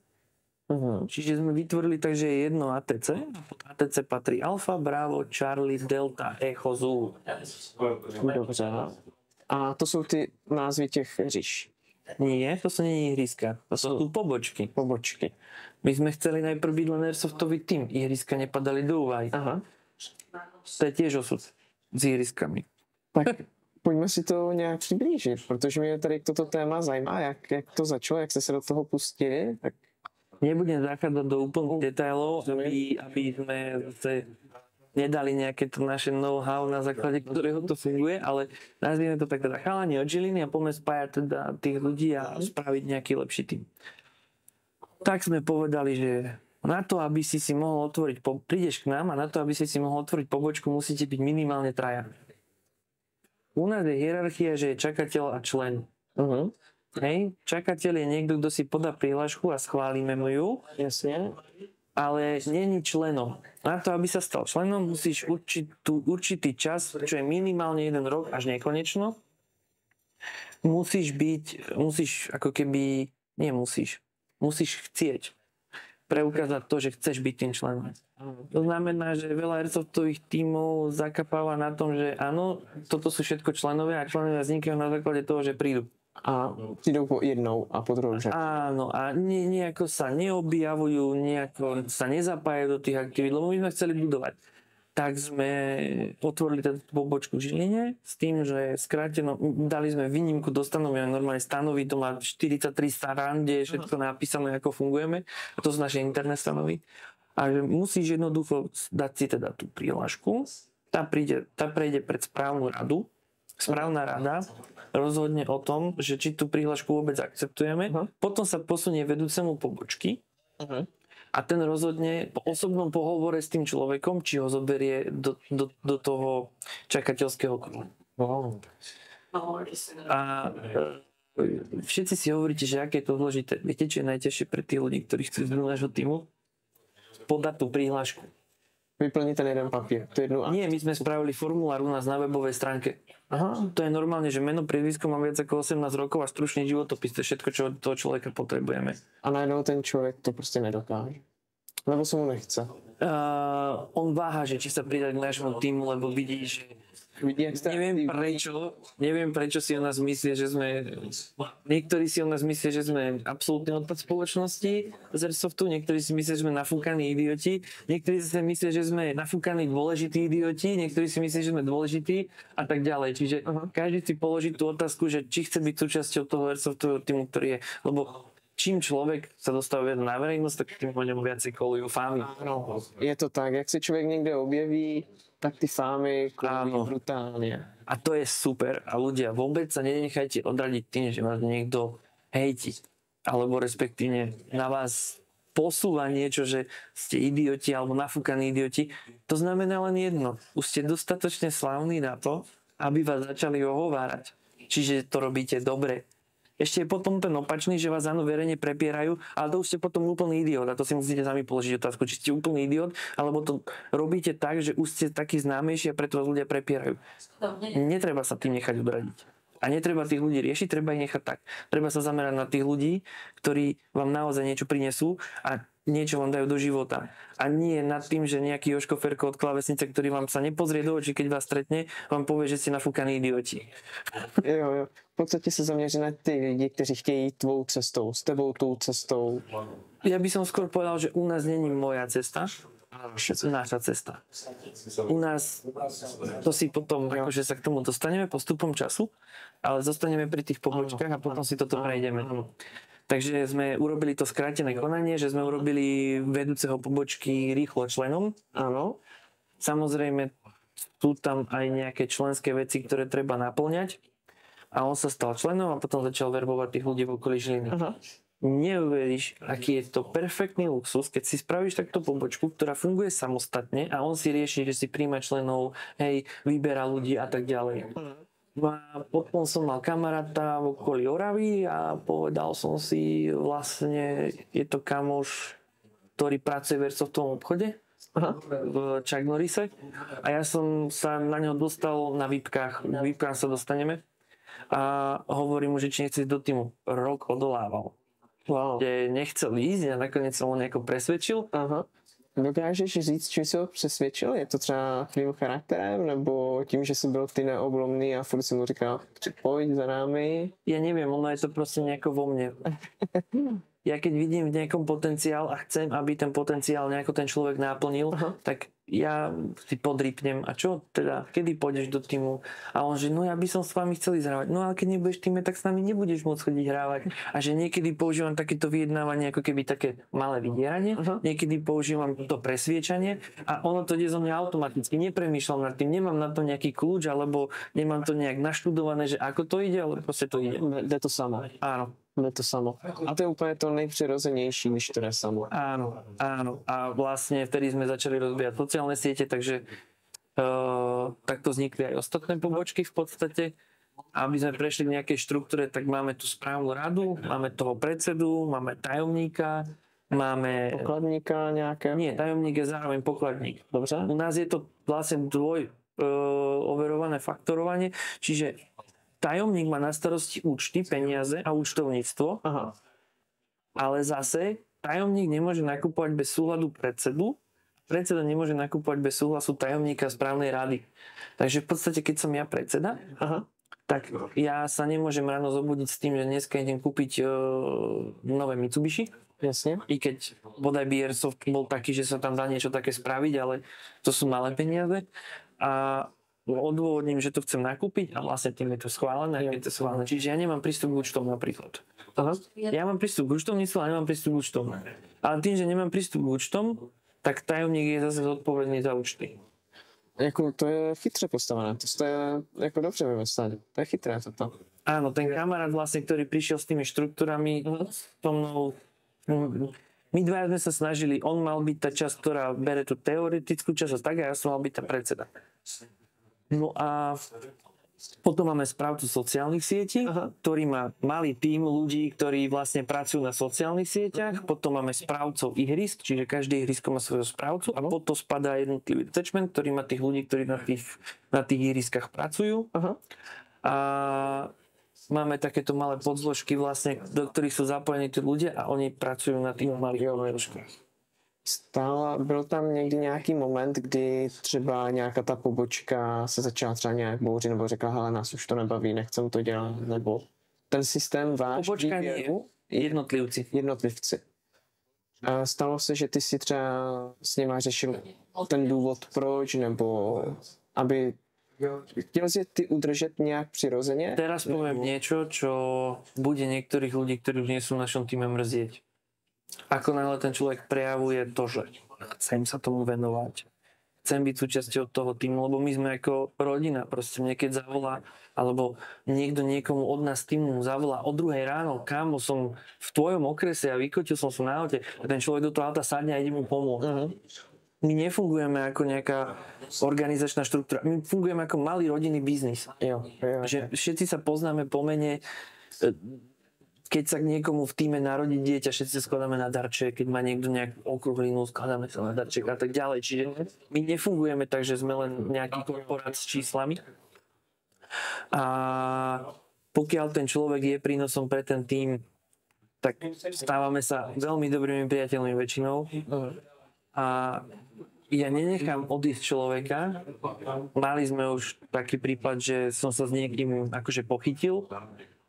Čiže sme vytvorili tak, že je jedno ATC, a pod ATC patrí Alfa, Bravo, Charlie, Delta, Echo, Zulu. Dobře. A to jsou ty názvy těch říš? Nie, to sú nie ihriska, to sú tu pobočky. Pobočky. My sme chceli najprv byť len Airsoftový tým, ihriska nepadali do úvahy. Aha. To je tiež osud s ihriskami. Tak pojďme si to nějak přiblížit, protože mě tady toto téma zajímá, jak to začalo, jak jste se do toho pustili. Tak... Nebudem zachádzať do úplných detailov, aby sme zase nedali nejaké to naše know-how, na základe ktorého to funguje, ale nazvime to tak teda chalani od Žiliny a poďme spájať teda tých ľudí a spraviť nejaký lepší tým. Tak sme povedali, že na to, aby si mohol otvoriť, prídeš k nám a na to, aby si mohol otvoriť pobočku, musíte byť minimálne 3. U nás je hierarchia, že je čakateľ a člen. Hej, čakateľ je niekto, kto si podá prihlášku a schválime mu ju. Jasne. Ale není členom. Na to, aby sa stal členom, musíš určitý čas, čo je minimálne 1 rok až nekonečno. Musíš chcieť preukázať to, že chceš byť tým členom. To znamená, že veľa airsoftových tímov zakapáva na tom, že áno, toto sú všetko členovia a členovia vznikajú na základe toho, že prídu. A přijdou po jednou a po druhou, že? Áno, a nejako sa neobjavujú, nejako sa nezapájajú do tých aktivít, lebo my sme chceli budovať. Tak sme otvorili túto pobočku v Žiline s tým, že skráteno, dali sme výnimku do stanovy, normálne stanovy, to má 43 strán, kde je všetko napísané, ako fungujeme, a to sú naše interné stanovy. A že musíš jednoducho dať si teda tú prihlášku, tá prejde pred správnu radu, správna rada rozhodne o tom, že či tú prihlášku vôbec akceptujeme, potom sa posunie vedúcemu pobočky a ten rozhodne po osobnom pohovore s tým človekom, či ho zoberie do toho čakateľského kola. Wow. A všetci si hovoríte, že aké je to dôležité. Viete, čo je najťažšie pre tých ľudí, ktorí chcú z nášho týmu? Podať tú prihlášku. Vyplniť ten jeden papier. Nie, my sme spravili formulár u nás na webovej stránke. Aha. To je normálne, že meno, priezvisko, mám viac ako 18 rokov a stručný životopis, to je všetko, čo od toho človeka potrebujeme. A najednou ten človek to proste nedokáže. Lebo sa mu nechce. On váha, že či sa pridať k nášmu týmu, lebo vidí, že neviem prečo si o nás myslí, že sme niektorí si o nás myslia, že sme absolútny odpad spoločnosti z Airsoftu, niektorí si myslia, že sme nafúkaní idioti, niektorí si myslia, že sme nafúkaní dôležití idioti, niektorí si myslia, že sme dôležití a tak ďalej. Čiže každý si položí tú otázku, že či chce byť súčasťou toho Airsoftového týmu, ktorý je, lebo čím človek sa dostáva na verejnosť, tak tým o ňom viacej kolujú fámy. Áno, je to tak, jak sa človek niekde objaví, tak ty fámy kolujú brutálne. A to je super a ľudia, vôbec sa nenechajte odradiť tým, že vás niekto hejti, alebo respektíve na vás posúva niečo, že ste idioti alebo nafúkaní idioti. To znamená len jedno, už ste dostatočne slávni na to, aby vás začali ohovárať. Čiže to robíte dobre. ešte je potom ten opačný, že vás áno verejne prepierajú, ale to už ste potom úplný idiot a to si musíte sami položiť otázku, či ste úplný idiot, alebo to robíte tak, že už ste taký známejší a preto vás ľudia prepierajú. Netreba sa tým nechať odradiť. A netreba tých ľudí riešiť, treba ich nechať tak. Treba sa zamerať na tých ľudí, ktorí vám naozaj niečo prinesú a niečo vám dajú do života. A nie nad tým, že nejaký Jožko Ferko od klávesnice, ktorý vám sa nepozrie do očí, keď vás stretne, vám povie, že ste nafúkaní idioti. Jo. V podstatě se zaměřit na ty lidi, kteří chtějí jít tvou cestou, s tebou tou cestou. Ja by som skôr povedal, že u nás není moja cesta, naša cesta. U nás, to si potom, akože sa k tomu dostaneme postupom času, ale zostaneme pri tých pobočkách a potom si toto prejdeme. Takže sme urobili to skrátené konanie, že sme urobili vedúceho pobočky rýchlo členom. Áno. Samozrejme, sú tam aj nejaké členské veci, ktoré treba naplňať. A on sa stal členom a potom začal verbovať tých ľudí v okolí Žiliny. Aha. Neuveríš, aký je to perfektný luxus, keď si spravíš takto pobočku, ktorá funguje samostatne a on si rieši, že si príjma členov, hej, vyberá ľudí a tak ďalej. A potom som mal kamaráta v okolí Oravy a povedal som si, vlastne je to kamoš, ktorý pracuje v Airsoft-ovom obchode. Aha. V Chuck Norrise a ja som sa na neho dostal na výpkách. Na výpkách sa dostaneme a hovorím mu, že či nechce ísť do týmu. Rok odolával. Wow. Kde nechcel ísť a nakoniec som ho nejako presvedčil. Aha. Dokážeš říct, čím jsi ho přesvědčil? Je to třeba tvým charakterem, nebo tím, že jsi byl ty neoblomný a furt si mu říkal, pojď za námi? Ja neviem, ono je to proste nejako vo mne. Ja keď vidím v nejakom potenciál a chcem, aby ten potenciál nejako ten človek naplnil, tak ja si podrýpnem, a čo teda, kedy pôjdeš do týmu? A on že, no ja by som s vami chcel ísť hrávať. No ale keď nebudeš v týme, tak s nami nebudeš môcť chodiť hrávať. A že niekedy používam takéto vyjednávanie, ako keby také malé vydieranie, niekedy používam to presviečanie a ono to ide zo mňa automaticky. Nepremýšľam nad tým, nemám na to nejaký kľúč, alebo nemám to nejak naštudované, že ako to ide, ale proste to ide. Jde to samo. Áno. Jde to samo. A to je úplně to nejpřirozenější, když to jde samo. Áno. A vlastne vtedy sme začali rozbíjať sociálne siete, takže takto vznikli aj ostatné pobočky v podstate. Aby sme prešli k nejakej štruktúre, tak máme tu správnu radu, máme toho predsedu, máme tajomníka, máme... Pokladníka nejakého? Nie, tajomník je zároveň pokladník. Dobře. U nás je to vlastne overované faktorovanie, čiže tajomník má na starosti účty, peniaze a účtovníctvo. Aha. Ale zase tajomník nemôže nakupovať bez súhladu predsedu, predseda nemôže nakupovať bez súhlasu tajomníka správnej rady. Takže v podstate, keď som ja predseda, tak ja sa nemôžem ráno zobudiť s tým, že dneska idem kúpiť nové Mitsubishi. Jasne. I keď bodaj by Airsoft bol taký, že sa tam dá niečo také spraviť, ale to sú malé peniaze. A odôvodním, že to chcem nakúpiť a vlastne tým je to schválené, je to schválené. Čiže ja nemám prístup k účtom napríklad. Aha. Ja mám prístup k účtovníctvu a nemám prístup k účtom. Ale tým, že nemám prístup k účtom, tak tajomník je zase zodpovedný za účty. Jako, to je chytře postavené, to je jako dobře vymyslené, to je chytré toto. Áno, ten kamarát vlastne, ktorý prišiel s tými štruktúrami so mnou, my dvaja sme sa snažili, on mal byť tá časť, ktorá bere tú teoretickú časť a tak, a ja som mal byť tá predseda. No a potom máme správcu sociálnych sietí, ktorý má malý tím ľudí, ktorí vlastne pracujú na sociálnych sieťach. Potom máme správcov ihrisk, čiže každé ihrisko má svojho správcu a potom spadá jednotlivý detachment, ktorý má tých ľudí, ktorí na tých ihriskách pracujú. A máme takéto malé podzložky vlastne, do ktorých sú zapojení tí ľudia a oni pracujú na tých malých podzložkách. Byl tam někdy nějaký moment, kdy třeba nějaká ta pobočka se začala třeba nějak bouřit, nebo řekla, hele, nás už to nebaví, nechcem to dělat, nebo ten systém váš pobočka výběru, jednotlivci. A stalo se, že ty si třeba s nima řešil ten důvod proč, nebo aby chtěl si ty udržet nějak přirozeně? Teraz poviem niečo, čo bude niektorých ľudí, ktorí už nie sú v našom týme, mrzieť. Ako náhle ten človek prejavuje to, že chcem sa tomu venovať, chcem byť súčasťou toho týmu, lebo my sme ako rodina, proste mne keď zavolá, alebo niekto niekomu od nás týmu zavolá o 2:00 ráno, kámo, som v tvojom okrese a vykotil som sa na aute, a ten človek do toho auta sadne a ide mu pomôcť. My nefungujeme ako nejaká organizačná štruktúra, my fungujeme ako malý rodinný biznis. Jo. Že všetci sa poznáme po mene. keď sa k niekomu v týme narodí dieťa, všetci skladáme na darček, keď má niekto nejakú okrúhlinu, skladáme sa na darček a tak ďalej. Čiže my nefungujeme tak, že sme len nejaký korporát s číslami. A pokiaľ ten človek je prínosom pre ten tím, tak stávame sa veľmi dobrými priateľmi väčšinou. A ja nenechám odísť človeka. Mali sme už taký prípad, že som sa s niekým akože pochytil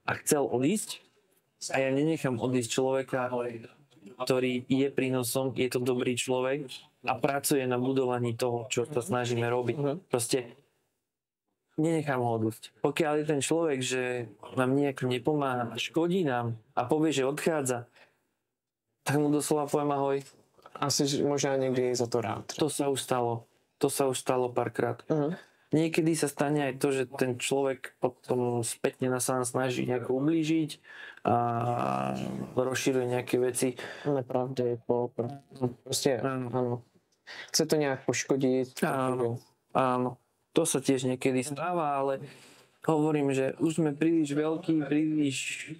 a chcel odísť. A ja nenechám odísť človeka, ktorý je prínosom, je to dobrý človek a pracuje na budovaní toho, čo sa snažíme robiť. Proste nenechám ho odísť. Pokiaľ je ten človek, že nám nejak nepomáha, škodí nám a povie, že odchádza, tak mu doslova poviem ahoj. Asi možná niekdy je za to rád. To sa už stalo. To sa už stalo párkrát. Niekedy sa stane aj to, že ten človek potom spätne sa nám snaží nejako ublížiť a rozširuje nejaké veci. Nepravdy, proste áno. Chce to nejak poškodiť. Áno. To sa tiež niekedy stáva, ale hovorím, že už sme príliš veľkí, príliš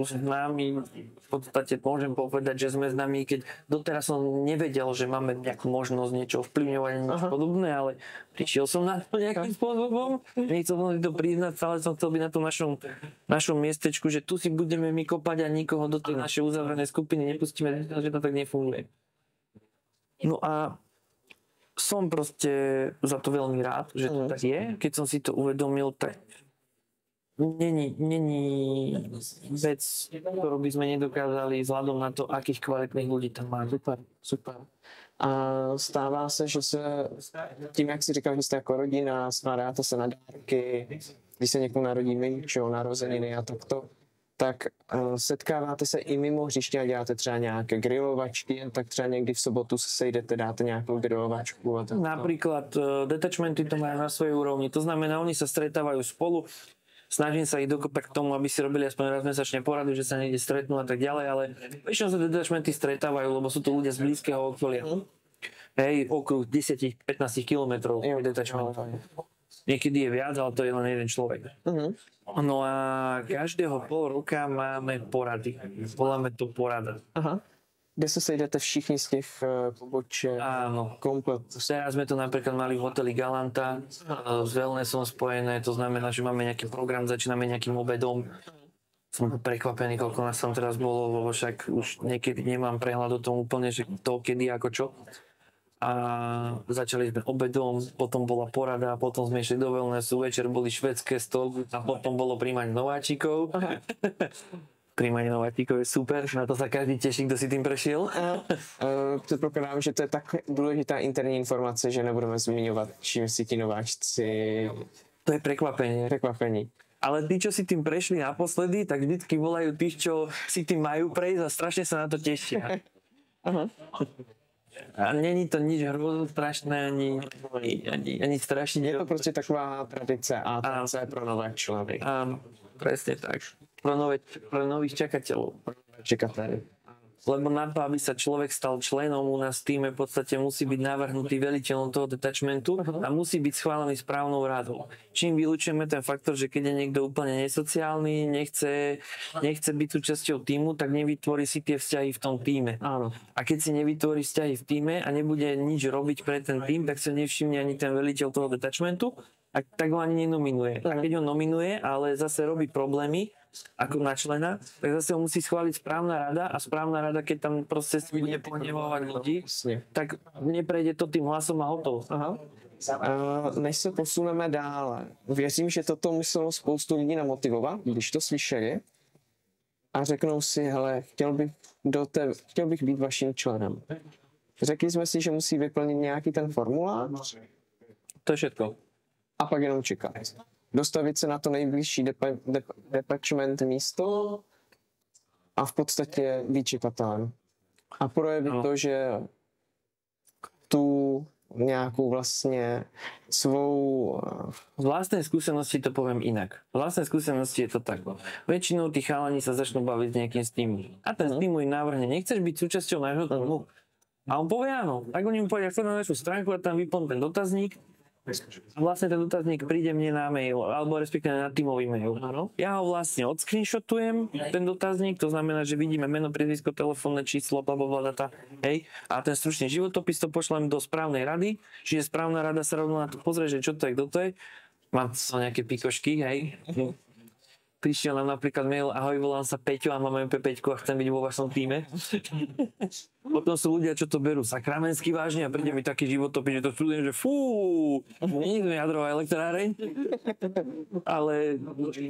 známi. V podstate môžem povedať, že sme známi, keď doteraz som nevedel, že máme nejakú možnosť niečo vplyvňovať a niečo podobné, ale prišiel som na to nejakým spôsobom. Nechcel som si to priznať, ale som chcel byť na tom našom miestečku, že tu si budeme my kopať a nikoho do tej našej uzavrenej skupiny nepustíme, že to tak nefunguje. No a som proste za to veľmi rád, že to tak je. Keď som si to uvedomil, tak není vec, ktorú by sme nedokázali vzhľadom na to, akých kvalitných ľudí tam máme. Super. A stává se, že se tím, jak si říkal, že jste jako rodina, skládáte se na dárky, když se někomu narodí mimčo, narozeniny a takto, tak setkáváte se i mimo hřiště a děláte třeba nějaké grilovačky, tak třeba někdy v sobotu se sejdete, dáte nějakou grilovačku. A tak. Napríklad detachmenty to majú na svojej úrovni, to znamená, oni sa stretávajú spolu, snažím sa ich dokopať k tomu, aby si robili aspoň raz mesačne poradu, že sa niekde stretnú a tak ďalej, ale väčšinou sa detachmenty stretávajú, lebo sú to ľudia z blízkeho okolia. Hej, okruh 10-15 kilometrov detachment. Niekedy je viac, ale to je len jeden človek. No a každého pol roka máme porady. Voláme to porada. Kde sa sejdete všichni z tých pobočiek? Áno. Komplet. Teraz sme to napríklad mali v hoteli Galanta s wellnessom spojené, to znamená, že máme nejaký program, začíname nejakým obedom. Som prekvapený, koľko nás tam teraz bolo, lebo však už niekedy nemám prehľad o tom úplne, že to, kedy, ako čo. A začali sme obedom, potom bola porada, potom sme išli do wellnessu, večer boli švédske stoly a potom bolo príjmanie nováčikov. Príjmanie nováčikov je super, na to sa každý teší, kto si tým prešiel. Předpokládám, že to je tak důležitá interní informace, že nebudeme zmiňovat, čím si ti nováčci... To je prekvapenie. Ale tí, čo si tým prešli naposledy, tak vždycky volajú tých, čo si tým majú prejsť a strašne sa na to tešia. A není to nič hrôzostrašné, ani strašne. Je to prostě taková tradice ATC pro nové členy. Áno, presne tak. Pre nových čakateľov. Čekatelé. Lebo na to, aby sa človek stal členom u nás v týme, v podstate musí byť navrhnutý veliteľom toho detachmentu a musí byť schválený správnou radou. Čím vylúčujeme ten faktor, že keď je niekto úplne nesociálny, nechce byť súčasťou týmu, tak nevytvorí si tie vzťahy v tom týme. Áno. A keď si nevytvorí vzťahy v týme a nebude nič robiť pre ten tým, tak sa nevšimne ani ten veliteľ toho detachmentu a tak ho ani nenominuje. A keď ho nominuje, ale zase robí problémy, ako na člena, tak zase ho musí schváliť správna rada a správna rada, keď tam proste si bude pohnevovať ľudí, tak neprejde to tým hlasom a hotovo. Než se posuneme dále, věřím, že toto muselo spoustu lidí namotivovat, když to slyšeli a řeknou si, hele, chtěl bych být vaším členem. Řekli jsme si, že musí vyplnit nějaký ten formulář. To je všetko. A pak jenom čekat. Dostavit se na to nejbližší detachment místo a v podstatě být čekatelem. A projevit to, že tu nějakou vlastně svou... Z vlastnej skúsenosti to poviem inak. Z vlastnej skúsenosti je to tak. Väčšinou tí chalani sa začnú baviť s nejakým z týmu. A ten z týmu im navrhne, nechceš byť súčasťou nášho týmu? A on povie áno. Tak oni mu povedia, chcem na našu stránku a tam vyplň ten dotazník. Vlastne ten dotazník príde mne na mail, alebo respektíve na tímový mail. Áno. Ja ho vlastne odscreenshotujem, ten dotazník, to znamená, že vidíme meno, priezvisko, telefónne číslo, blablabla data, hej. A ten stručný životopis to pošlem do správnej rady, čiže správna rada sa rovno na to pozrie, že čo to je, kto to je. Mám to nejaké pikošky, hej. Prišiel nám napríklad mail, ahoj, volám sa Peťo a mám MP5 a chcem byť vo vašom týme. Potom sú ľudia, čo to berú sakramensky vážne a príde mi taký životopis, že to čudujem, že fú, nie sme jadrová elektráreň. Ale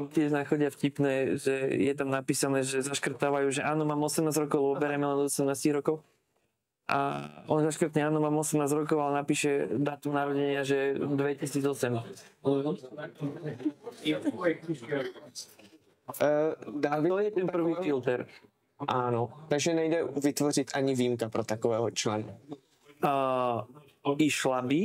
tiež nachodia vtipné, že je tam napísané, že zaškrtávajú, že áno, mám 18 rokov, lebo bereme len do 18 rokov. A on zaškrtne, áno, mám 18 rokov, ale napíše dátum narodenia, že 2008. To je ten prvý filter. Áno, takže nejde vytvořit ani výjimka pro takového člena. Išla by,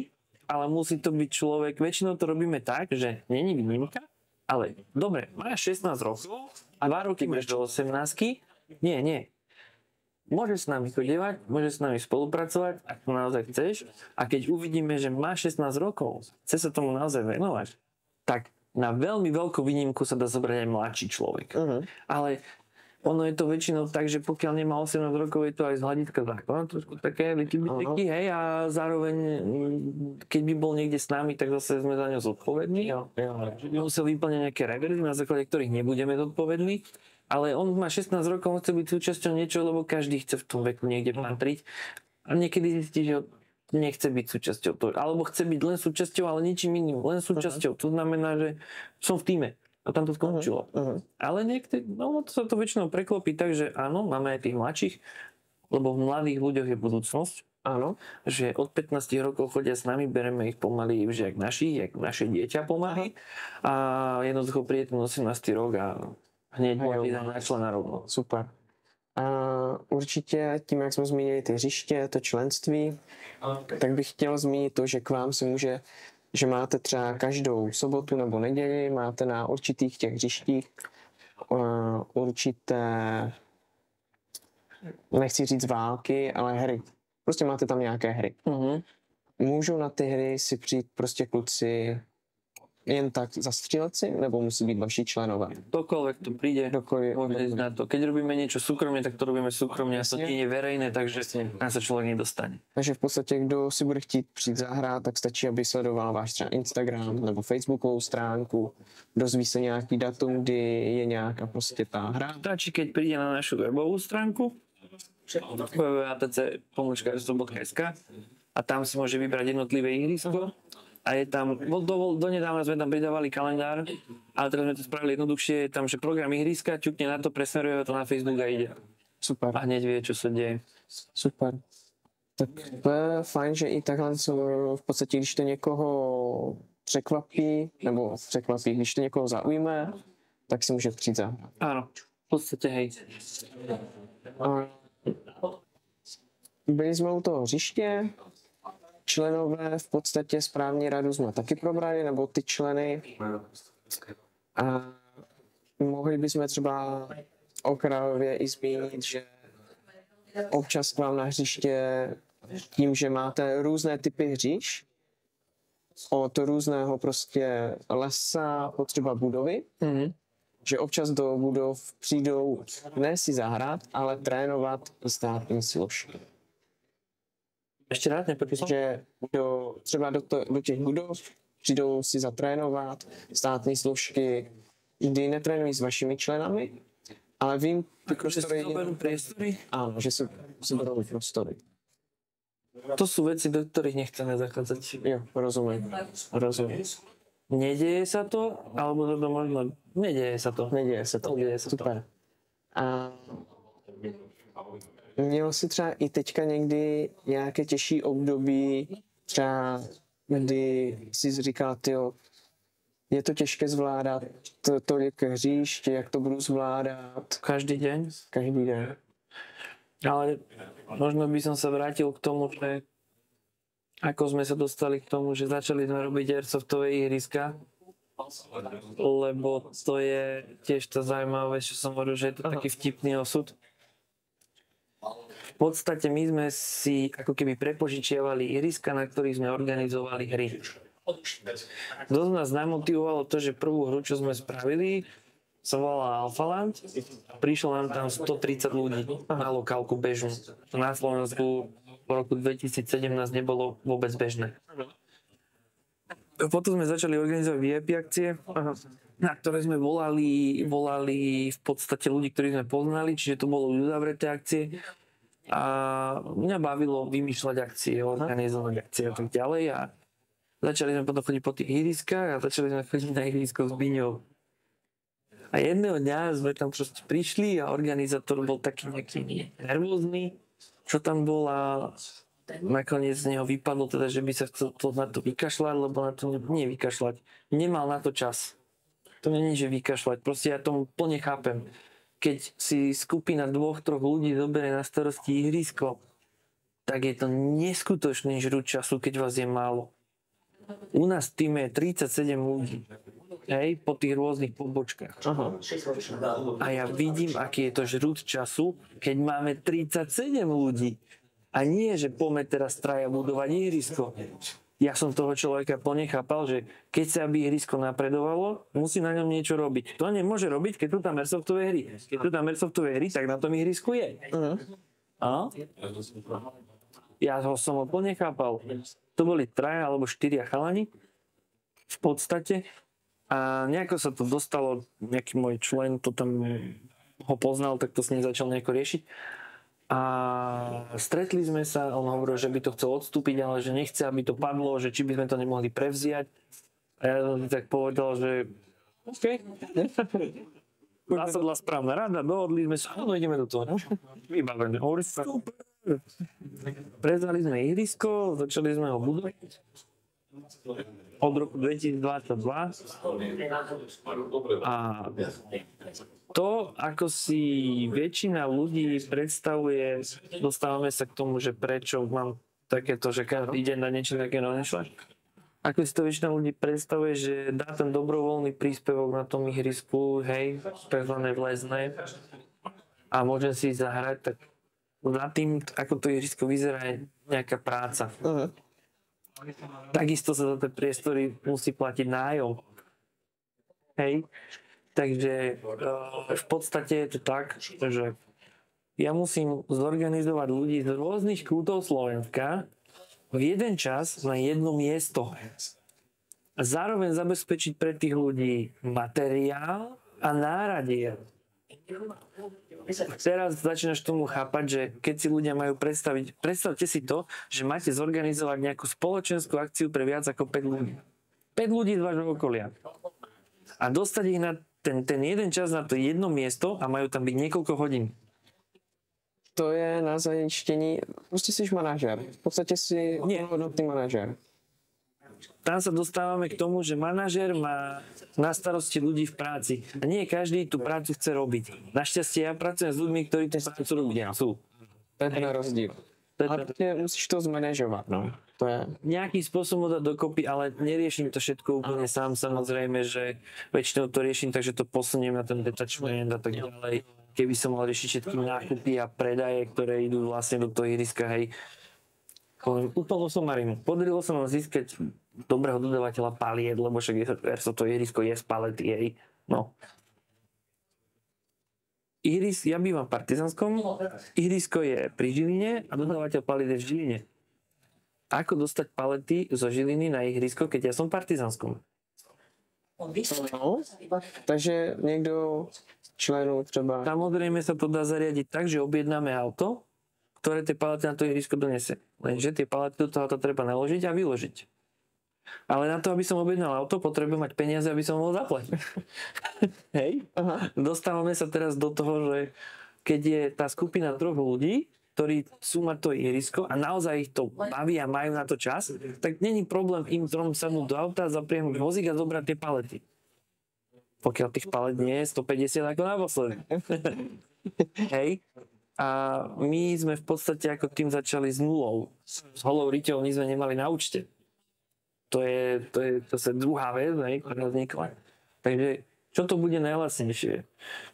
ale musí to byť človek, väčšinou to robíme tak, že není výnimka, ale dobre, máš 16 rokov a 2 roky máš do 18. Nie. Môžeš s nami chodievať, môžeš s nami spolupracovať, ak to naozaj chceš. A keď uvidíme, že máš 16 rokov, chce sa tomu naozaj venovať, tak na veľmi veľkú výnimku sa dá zobrať aj mladší človek. Ale ono je to väčšinou tak, že pokiaľ nemá 18 rokov, je to aj z hľadiska zákona trošku také liky, hej, a zároveň, keď by bol niekde s nami, tak zase sme za ňo zodpovední. Musel vyplňať nejaké reverzy, na základe ktorých nebudeme zodpovední. Ale on má 16 rokov, on chce byť súčasťou niečo, lebo každý chce v tom veku niekde patriť. A niekedy zistí, že nechce byť súčasťou toho. Alebo chce byť len súčasťou, ale ničím iným. Len súčasťou. To znamená, že som v tíme. A tam to skončilo. Ale niekedy, no to sa to väčšinou preklopí tak, že áno, máme aj tých mladších, lebo v mladých ľuďoch je budúcnosť. Áno. Že od 15 rokov chodia s nami, bereme ich pomaly, že jak naše dieťa pomaly. A jednoducho príde ten 18. rok a hneď na člena rovno. Super. A určitě tím, jak jsme zmínili ty hřiště, to členství, tak bych chtěl zmínit to, že k vám se může, že máte třeba každou sobotu nebo neděli, máte na určitých těch hřištích určité, nechci říct války, ale hry. Prostě máte tam nějaké hry. Můžou na ty hry si přijít prostě kluci jen tak zastřílet si, nebo musí být vaši členové? Ktokoľvek to príde, môže ísť na to. Keď robíme niečo súkromne, tak to robíme súkromne, a to nie je verejné, takže na sa človek nedostane. Takže v podstatě, kdo si bude chtít přijít zahrát, tak stačí, aby sledoval váš třeba Instagram nebo Facebookovou stránku, dozví se nějaký datum, kdy je nějaká prostě ta hra. Stačí, keď príde na našu webovú stránku www.atc.sk a tam si môže vybrať jednotlivé ihrisko. A je tam, donedávna sme tam pridávali kalendár, ale teraz sme to spravili jednoduchšie, je tam, že program ihriska, ťukne na to, presmeruje to na Facebook a ide. Super. A hneď vie, čo sa deje. Super. Tak to je fajn, že i takhle v podstatě, když to někoho překvapí, když to někoho zaujme, tak si může přijít zahrát. Áno, v podstate hej. Byli jsme u toho hřiště, členové v podstatě správní radu jsme taky probrali, nebo ty členy. A mohli bychom třeba okrajově i zmínit, že občas k vám na hřiště tím, že máte různé typy hřišť, od různého prostě lesa, potřeba budovy, že občas do budov přijdou ne si zahrát, ale trénovat i státní složky. Ešte rád nepočul? Že třeba do těch budov přijdou si zatrénovat státní složky, kdy netrénují s vašimi členami, ale vím, že si zoberú priestory? Áno, že si berú priestory. To sú veci, do ktorých nechceme zachádzať. Jo, rozumiem. Nedieje sa to, alebo to možno... Nedieje sa to. Super. A měl jsi třeba i teďka někdy nějaké těžší období, třeba kdy jsi říkal, tyjo, je to těžké zvládat tolik hříšť, jak to budu zvládat? Každý deň. Ale možno by som sa vrátil k tomu, že ako sme sa dostali k tomu, že začali sme robiť airsoftové ihriska, lebo to je tiež tá zaujímavá vec, čo som hovoril, že je to taký vtipný osud. V podstate my sme si ako keby prepožičiavali ihriska, na ktorých sme organizovali hry. Dosť nás namotivovalo to, že prvú hru, čo sme spravili, sa volala Alphaland a prišlo nám tam 130 ľudí na lokálku bežnú. To na Slovensku v roku 2017 nebolo vôbec bežné. Potom sme začali organizovať VIP akcie, na ktoré sme volali v podstate ľudí, ktorí sme poznali, čiže to bolo uzavreté akcie. A mňa bavilo vymýšľať akcie, organizovať akcie a tak ďalej. A začali sme potom chodiť po tých ihriskách a začali sme chodiť na ihrisko s Biňou. A jedného dňa sme tam proste prišli a organizátor bol taký nejaký nervózny, čo tam bol a nakoniec z neho vypadlo teda, že by sa chcel na to vykašľať, lebo na to nie vykašľať. Nemal na to čas. To nie je, že vykašľať. Proste ja tomu plne chápem. Keď si skupina 2-3 ľudí zoberie na starosti ihrisko, tak je to neskutočný žrút času, keď vás je málo. U nás v týme je 37 ľudí. Hej, po tých rôznych pobočkách. A ja vidím, aký je to žrút času, keď máme 37 ľudí. A nie, že poďme teraz traja budovať ihrisko. Ja som toho človeka plne chápal, že keď sa aby ihrisko napredovalo, musí na ňom niečo robiť. To nemôže robiť, keď sú tam airsoftové hry. Keď sú tam airsoftové hry, tak na tom ihrisku je. A? Ja som ho plne chápal. To boli 3 alebo 4 chalani v podstate. A nejako sa to dostalo, nejaký môj člen to tam ho poznal, tak to s ním začal nejako riešiť. A stretli sme sa, on hovoril, že by to chcel odstúpiť, ale že nechce, aby to padlo, že či by sme to nemohli prevziať. A ja som si tak povedal, že OK. Zasadla správna rada, dohodli sme sa, no ideme do toho. Vybavené. Hovorím, super. Prevzali sme ihrisko, začali sme ho budovať. Od roku 2022 a to, ako si väčšina ľudí predstavuje, dostávame sa k tomu, že prečo mám takéto, že každý deň na niečo také nešla. Ako si to väčšina ľudí predstavuje, že dá ten dobrovoľný príspevok na tom ihrisku, hej, takzvané vlezné a môžem si zahrať, tak za tým, ako to ihrisko vyzerá, je nejaká práca. Takisto sa za tie priestory musí platiť nájom. Hej. Takže v podstate je to tak, že ja musím zorganizovať ľudí z rôznych kútov Slovenska v jeden čas na jedno miesto. A zároveň zabezpečiť pre tých ľudí materiál a náradie. Teraz začínaš tomu chápať, že keď si ľudia majú predstavte si to, že máte zorganizovať nejakú spoločenskú akciu pre viac ako 5 ľudí. 5 ľudí z vášho okolia. A dostať ich na ten jeden čas na to jedno miesto a majú tam byť niekoľko hodín. To je na zajištění, prostě jsi manažer. V podstatě si hodnotný manažer. Tam sa dostávame k tomu, že manažer má na starosti ľudí v práci. A nie každý tú prácu chce robiť. Našťastie ja pracujem s ľuďmi, ktorí tú prácu robia. Sú. To je ten rozdíl. Ale musíš to zmanéžovat, no. To je... Nejakým spôsobom dať dokopy, ale neriešim to všetko úplne sám. Samozrejme, že väčšinou to riešim, takže to posuniem na ten detachment a tak ďalej. Keby som mal riešiť všetky nákupy a predaje, ktoré idú vlastne do toho ihriska, hej. Úplnú somarinu. Podarilo sa nám získať dobrého dodávateľa paliet, lebo však to ihrisko je z palety, hej. No. Ja bývam v Partizanskom, ihrisko je pri Žiline a dodávateľ paliet je v Žiline. Ako dostať palety zo Žiliny na ihrisko, keď ja som v Partizanskom? No, takže niekto členů třeba... Samozrejme sa to dá zariadiť tak, že objednáme auto, ktoré tie palety na to ihrisko donese. Lenže tie palety do toho auta treba naložiť a vyložiť. Ale na to, aby som objednal auto, potrebujem mať peniaze, aby som mohol zaplatiť. Hej? Aha. Dostávame sa teraz do toho, že keď je tá skupina 3 ľudí, ktorí sú mať to ihrisko a naozaj ich to baví a majú na to čas, tak není problém im 3 sadnúť do auta, zapriahnuť vozík a zobrať tie palety. Pokiaľ tých palet nie je 150 ako naposledy. Hej? A my sme v podstate ako tým začali s nulou. S holou riťou my sme nemali na účte. To je druhá vec, ktorá vznikla. Takže čo to bude najlacnejšie?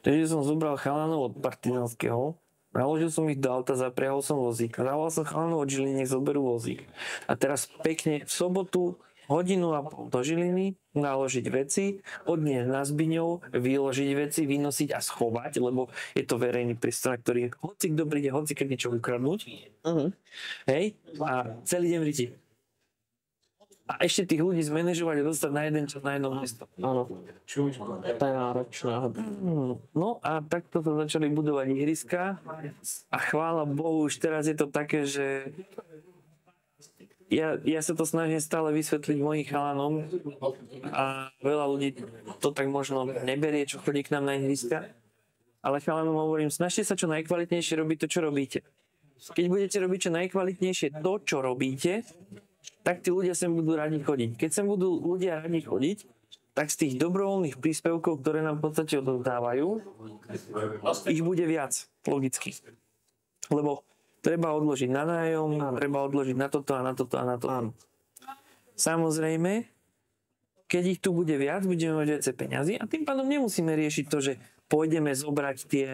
Takže som zobral chalanov od Partizanského, naložil som ich do auta, zapriahol som vozík. Zavolal som chalanov od Žiliny, nech zoberú vozík. A teraz pekne v sobotu hodinu a pol do Žiliny, naložiť veci, odniesť na Zbyňov, vyložiť veci, vynosiť a schovať, lebo je to verejný priestor, ktorý hoci kto príde, hoci keď niečo ukradnúť. Hej? A celý deň v riti. A ešte tých ľudí zmanéžovať a dostať na jeden čas na jedno miesto. Áno. To je náročné. No a takto to začali budovať ihriska a chvála Bohu, už teraz je to také, že ja sa to snažím stále vysvetliť mojim chalanom a veľa ľudí to tak možno neberie, čo chodí k nám na ihriska. Ale chalanom hovorím, snažte sa čo najkvalitnejšie robiť to, čo robíte. Keď budete robiť čo najkvalitnejšie to, čo robíte, tak tí ľudia sem budú radi chodiť. Keď sem budú ľudia radi chodiť, tak z tých dobrovoľných príspevkov, ktoré nám v podstate odovzdávajú, ich bude viac, logicky. Lebo treba odložiť na nájom, treba odložiť na toto a na toto a na toto. Samozrejme, keď ich tu bude viac, budeme mať viacej peňazí a tým pádom nemusíme riešiť to, že pôjdeme zobrať tie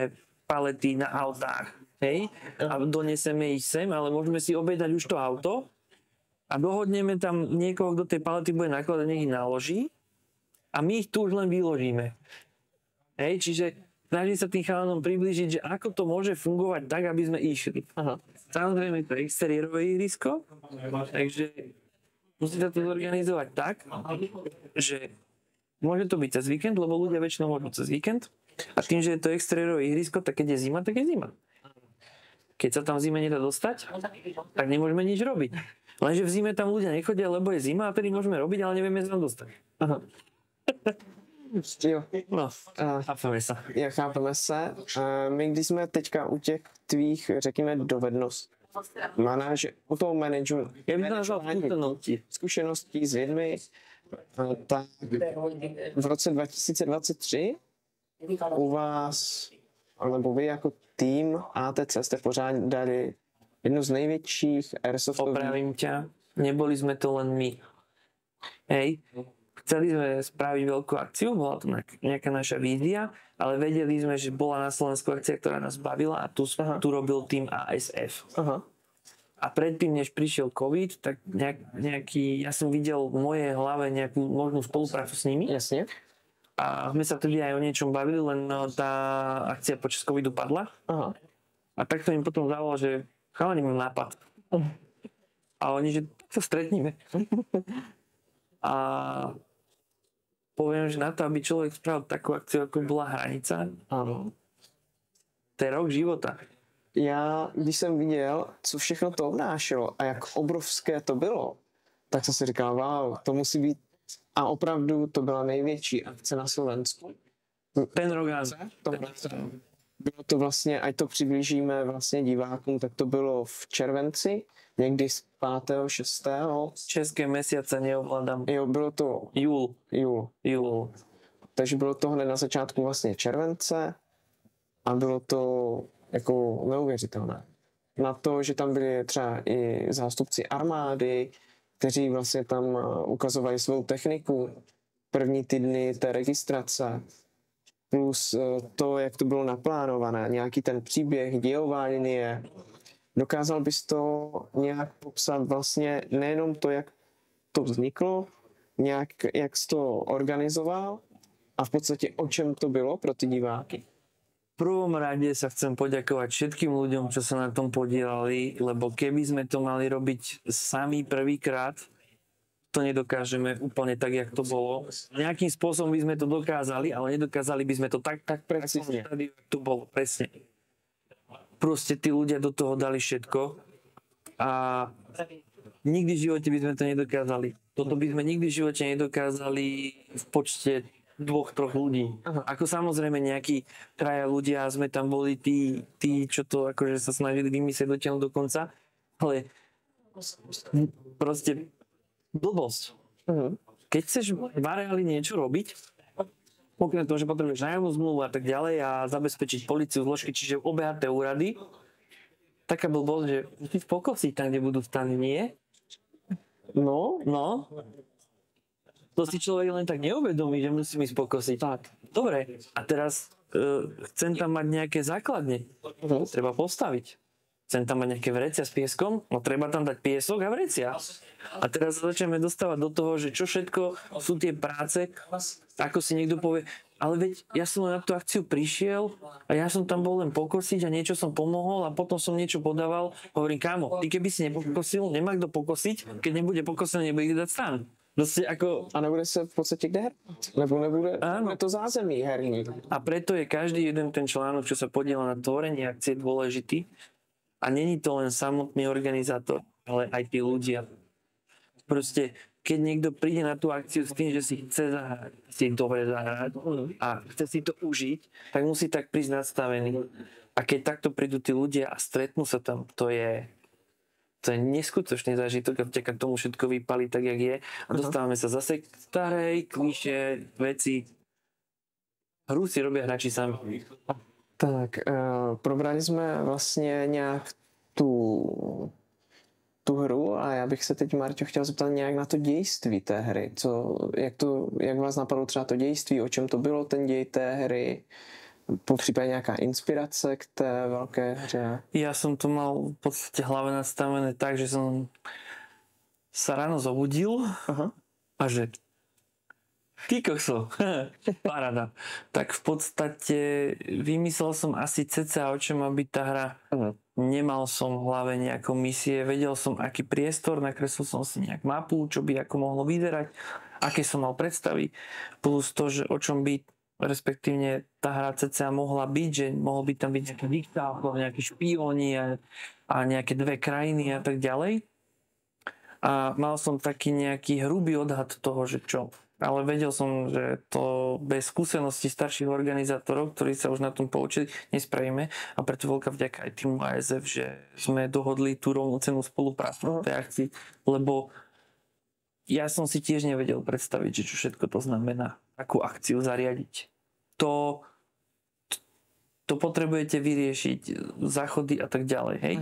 palety na autách, hej, a donesieme ich sem, ale môžeme si objednať už to auto a dohodneme tam niekoho, kto tie palety bude nakladať, nech ich naloží a my ich tu už len vyložíme. Hej, čiže snažím sa tým chalanom priblížiť, že ako to môže fungovať tak, aby sme išli. Aha. Samozrejme to je exteriérové ihrisko, takže musí sa to zorganizovať tak, že môže to byť cez víkend, lebo ľudia väčšinou môžu cez víkend a tým, že je to exteriérové ihrisko, tak keď je zima, tak je zima. Keď sa tam v zime nedá dostať, tak nemôžeme nič robiť. Lenže v zime tam ľudia nechodia, lebo je zima a tedy môžeme robiť, ale nevieme sa tam dostať. Aha. Jo. No, chápeme sa. Jo, chápeme se. My, když jsme teďka u těch tvých, řekněme, dovedností, u toho managementu, zkušeností s lidmi, tak v roce 2023 u vás, alebo vy jako tým ATC jste pořád dali jednu z největších airsoftových... Opravím ťa, neboli sme to len my. Hej, chceli sme spraviť veľkú akciu, bola to nejaká naša vízia, ale vedeli sme, že bola na Slovensku akcia, ktorá nás bavila a tu robil tým ASF. Aha. A predtým, než prišiel COVID, tak ja som videl v mojej hlave nejakú možnú spoluprácu s nimi. Jasne. A sme sa vtedy aj o niečom bavili, len tá akcia počas covidu padla. Aha. A tak to im potom zavolal, že chalani, mám nápad. A oni, že sa stretníme. A poviem, že na to, aby človek spravil takú akciu, ako bola Hranica, áno, to je rok života. Já, když jsem viděl, co všechno to obnášelo a jak obrovské to bylo, tak jsem si říkal, wow, to musí být. A opravdu to byla největší akce na Slovensku. Ten rok, áno. Bylo to vlastně, ať to přiblížíme vlastně divákům, tak to bylo v červenci, někdy z 5. 6. České mesiace neovládám. Jo, bylo to Júl. Takže bylo to hned na začátku vlastně července a bylo to jako neuvěřitelné. Na to, že tam byli třeba i zástupci armády, kteří vlastně tam ukazovali svou techniku první týdny té registrace, plus to, jak to bylo naplánované, nějaký ten příběh, dějová linie. Dokázal bys to nějak popsat vlastně nejenom to, jak to vzniklo, nějak, jak jsi to organizoval a v podstatě o čem to bylo pro ty diváky? V prvom rade sa chcem poďakovať všetkým ľuďom, čo sa na tom podielali, lebo keby sme to mali robiť sami prvýkrát, to nedokážeme úplne tak, jak to bolo. Nejakým spôsobom by sme to dokázali, ale nedokázali by sme to tak presne, jak to bolo, presne. Proste tí ľudia do toho dali všetko a nikdy v živote by sme to nedokázali. Toto by sme nikdy v živote nedokázali v počte 2-3 ľudí. Aha. Ako samozrejme nejakí traja ľudia, sme tam boli tí, čo to akože sa snažili vymyslieť dotiahnuť do konca, ale proste blbosť. Uh-huh. Keď chceš v areáli niečo robiť, okrem toho, že potrebuješ nájomnú zmluvu a tak ďalej a zabezpečiť políciu, zložky, čiže obehaté úrady, taká blbosť, že musíš pokosiť tam, kde budú stany, nie? No. To si človek len tak neuvedomí, že musím ísť pokosiť. Tak. Dobre, a teraz chcem tam mať nejaké základne. Treba postaviť. chcem tam mať nejaké vrecia s pieskom, no treba tam dať piesok a vrecia. A teraz začneme dostávať do toho, že čo všetko sú tie práce, ako si niekto povie, ale veď ja som na tú akciu prišiel a ja som tam bol len pokosiť a niečo som pomohol a potom som niečo podával. Hovorím, kámo, ty keby si nepokosil, nemá kto pokosiť, keď nebude pokosený, nebude dať stan. Proste ako... A nebude sa v podstate kde hrať? Nebude to zázemí herní. A preto je každý jeden ten článok, čo sa podieľa na tvorení akcie, dôležitý. A není to len samotný organizátor, ale aj tí ľudia. Proste, keď niekto príde na tú akciu s tým, že si chce zahrať, si dobre zahrať a chce si to užiť, tak musí tak prísť nastavený. A keď takto prídu tí ľudia a stretnú sa tam, to je neskutočný zážitok a vďaka tomu všetko vypali tak, jak je. A dostávame sa zase k starej klišé veci. Hru si robia hráči sami. Tak, probrali jsme vlastně nějak tu hru a já bych se teď, Marťo, chtěl zeptat nějak na to dějství té hry. Jak vás napadlo třeba to dějství, o čem to bylo ten děj té hry? Po případě nějaká inspirace k té velké hře? Ja som to mal v podstate hlave nastavené tak, že som sa ráno zobudil a že ty kokso, paráda. Tak v podstate vymyslel som asi cca, o čom má byť tá hra. Nemal som v hlave nejakú misie, vedel som, aký priestor, nakreslil som si nejak mapu, čo by ako mohlo vyzerať, aké som mal predstavy, plus to, že o čom by respektívne tá hra cca mohla byť, že mohol by tam byť nejaký diktátor, nejakí špióni a nejaké dve krajiny a tak ďalej. A mal som taký nejaký hrubý odhad toho, že čo. Ale vedel som, že to bez skúseností starších organizátorov, ktorí sa už na tom poučili, nespravíme. A preto veľká vďaka aj týmu ASF, že sme dohodli tú rovnocennú spoluprácu v tej akcii, lebo ja som si tiež nevedel predstaviť, že čo všetko to znamená, akú akciu zariadiť. To potrebujete vyriešiť, záchody a tak ďalej, hej?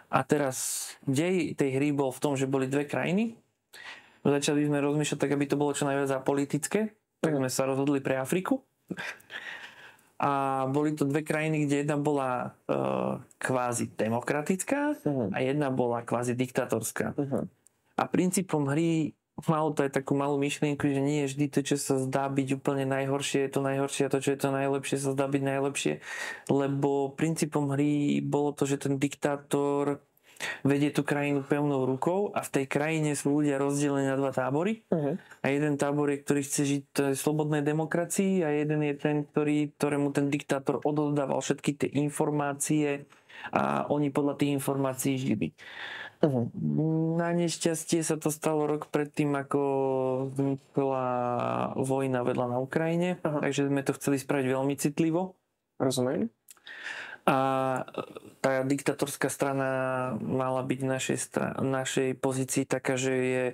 A teraz dej tej hry bol v tom, že boli dve krajiny. Začali sme rozmýšľať tak, aby to bolo čo najviac apolitické. Tak sme sa rozhodli pre Afriku. A boli to dve krajiny, kde jedna bola kvázi demokratická a jedna bola kvázi diktatorská. A princípom hry malo to aj takú malú myšlienku, že nie je vždy to, čo sa zdá byť úplne najhoršie, je to najhoršie a to, čo je to najlepšie, sa zdá byť najlepšie. Lebo princípom hry bolo to, že ten diktátor vedie tú krajinu pevnou rukou a v tej krajine sú ľudia rozdelení na dva tábory. A jeden tábor je, ktorý chce žiť v slobodnej demokracii a jeden je ten, ktorému ten diktátor odovzdával všetky tie informácie a oni podľa tých informácií žili. Na nešťastie sa to stalo rok predtým, ako vznikla vojna vedľa na Ukrajine, takže sme to chceli spraviť veľmi citlivo. Rozumiem. A tá diktatorská strana mala byť v našej pozícii taká, že je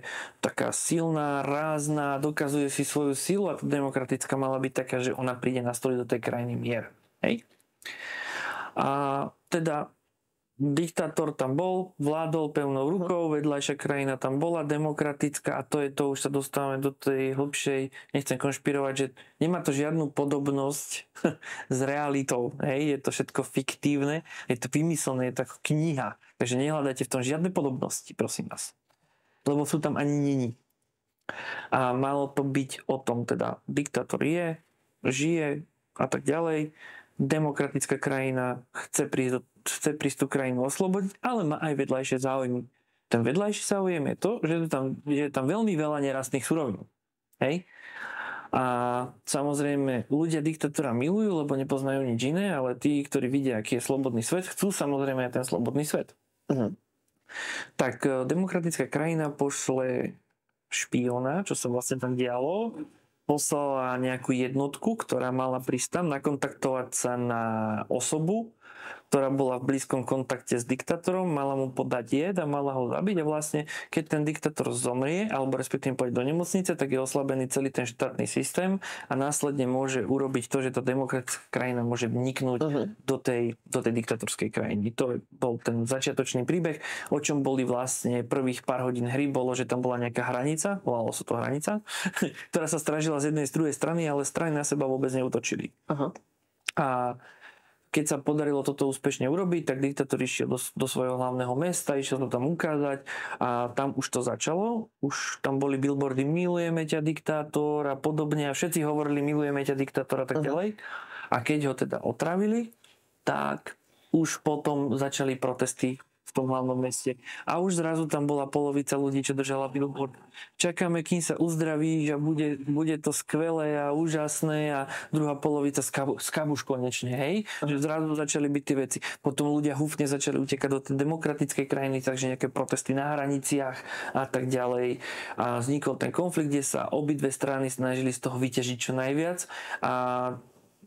taká silná, rázna, dokazuje si svoju silu a tá demokratická mala byť taká, že ona príde nastoliť do tej krajiny mier. Hej? A teda diktátor tam bol, vládol pevnou rukou, vedľajšia krajina tam bola demokratická a to je to, už sa dostávame do tej hlbšej, nechcem konšpirovať, že nemá to žiadnu podobnosť s realitou, hej, je to všetko fiktívne, je to vymyslené, je to ako kniha, takže nehľadajte v tom žiadne podobnosti, prosím vás, lebo sú tam ani není. A malo to byť o tom, teda diktátor žije a tak ďalej, demokratická krajina chce prísť tú krajinu oslobodiť, ale má aj vedľajšie záujmy. Ten vedľajší záujem je to, že je tam veľmi veľa nerastných surovín. Hej? A samozrejme, ľudia diktátora milujú, lebo nepoznajú nič iné, ale tí, ktorí vidia, aký je slobodný svet, chcú samozrejme aj ten slobodný svet. Tak demokratická krajina pošle špiona, čo sa vlastne tam dialo, poslala nejakú jednotku, ktorá mala prísť tam, nakontaktovať sa na osobu, ktorá bola v blízkom kontakte s diktátorom, mala mu podať jed a mala ho zabiť a vlastne, keď ten diktátor zomrie, alebo respektíve pôjde do nemocnice, tak je oslabený celý ten štátny systém a následne môže urobiť to, že tá demokratická krajina môže vniknúť do tej diktatorskej krajiny. To bol ten začiatočný príbeh, o čom boli vlastne prvých pár hodín hry, bolo, že tam bola nejaká hranica, volalo sa to hranica, ktorá sa strážila z jednej z druhej strany, ale strany na seba vôbec neútočili. A keď sa podarilo toto úspešne urobiť, tak diktátor išiel do svojho hlavného mesta, išiel to tam ukázať a tam už to začalo. Už tam boli billboardy milujeme ťa diktátor a podobne a všetci hovorili milujeme ťa diktátor a tak ďalej. A keď ho teda otravili, tak už potom začali protesty v tom hlavnom meste. A už zrazu tam bola polovica ľudí, čo držala billboard. Čakáme, kým sa uzdravíš a bude to skvelé a úžasné a druhá polovica skabuš konečne, hej? Že zrazu začali byť tie veci. Potom ľudia húfne začali utekať do tej demokratickej krajiny, takže nejaké protesty na hraniciach a tak ďalej. A vznikol ten konflikt, kde sa obidve strany snažili z toho vyťažiť čo najviac a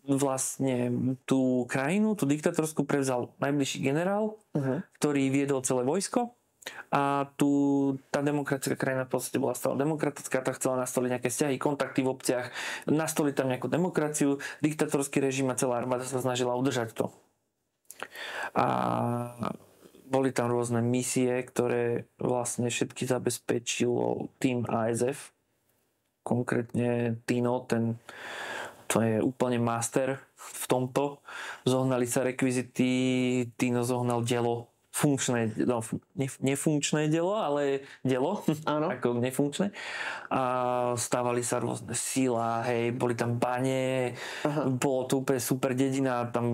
vlastne tú krajinu, tú diktatorskú prevzal najbližší generál, ktorý viedol celé vojsko a tá demokratická krajina v podstate bola stále demokratická, tak chcela nastoliť nejaké vzťahy, kontakty v obciach, nastoliť tam nejakú demokraciu, diktatorský režim a celá armáda sa snažila udržať to. A boli tam rôzne misie, ktoré vlastne všetky zabezpečilo tým ASF, konkrétne Tino, to je úplne master v tomto. Zohnali sa rekvizity, Tino zohnal dielo, nefunkčné dielo, ale dielo, ako nefunkčné. A stávali sa rôzne síla, hej, boli tam bane, bolo to úplne super dedina, tam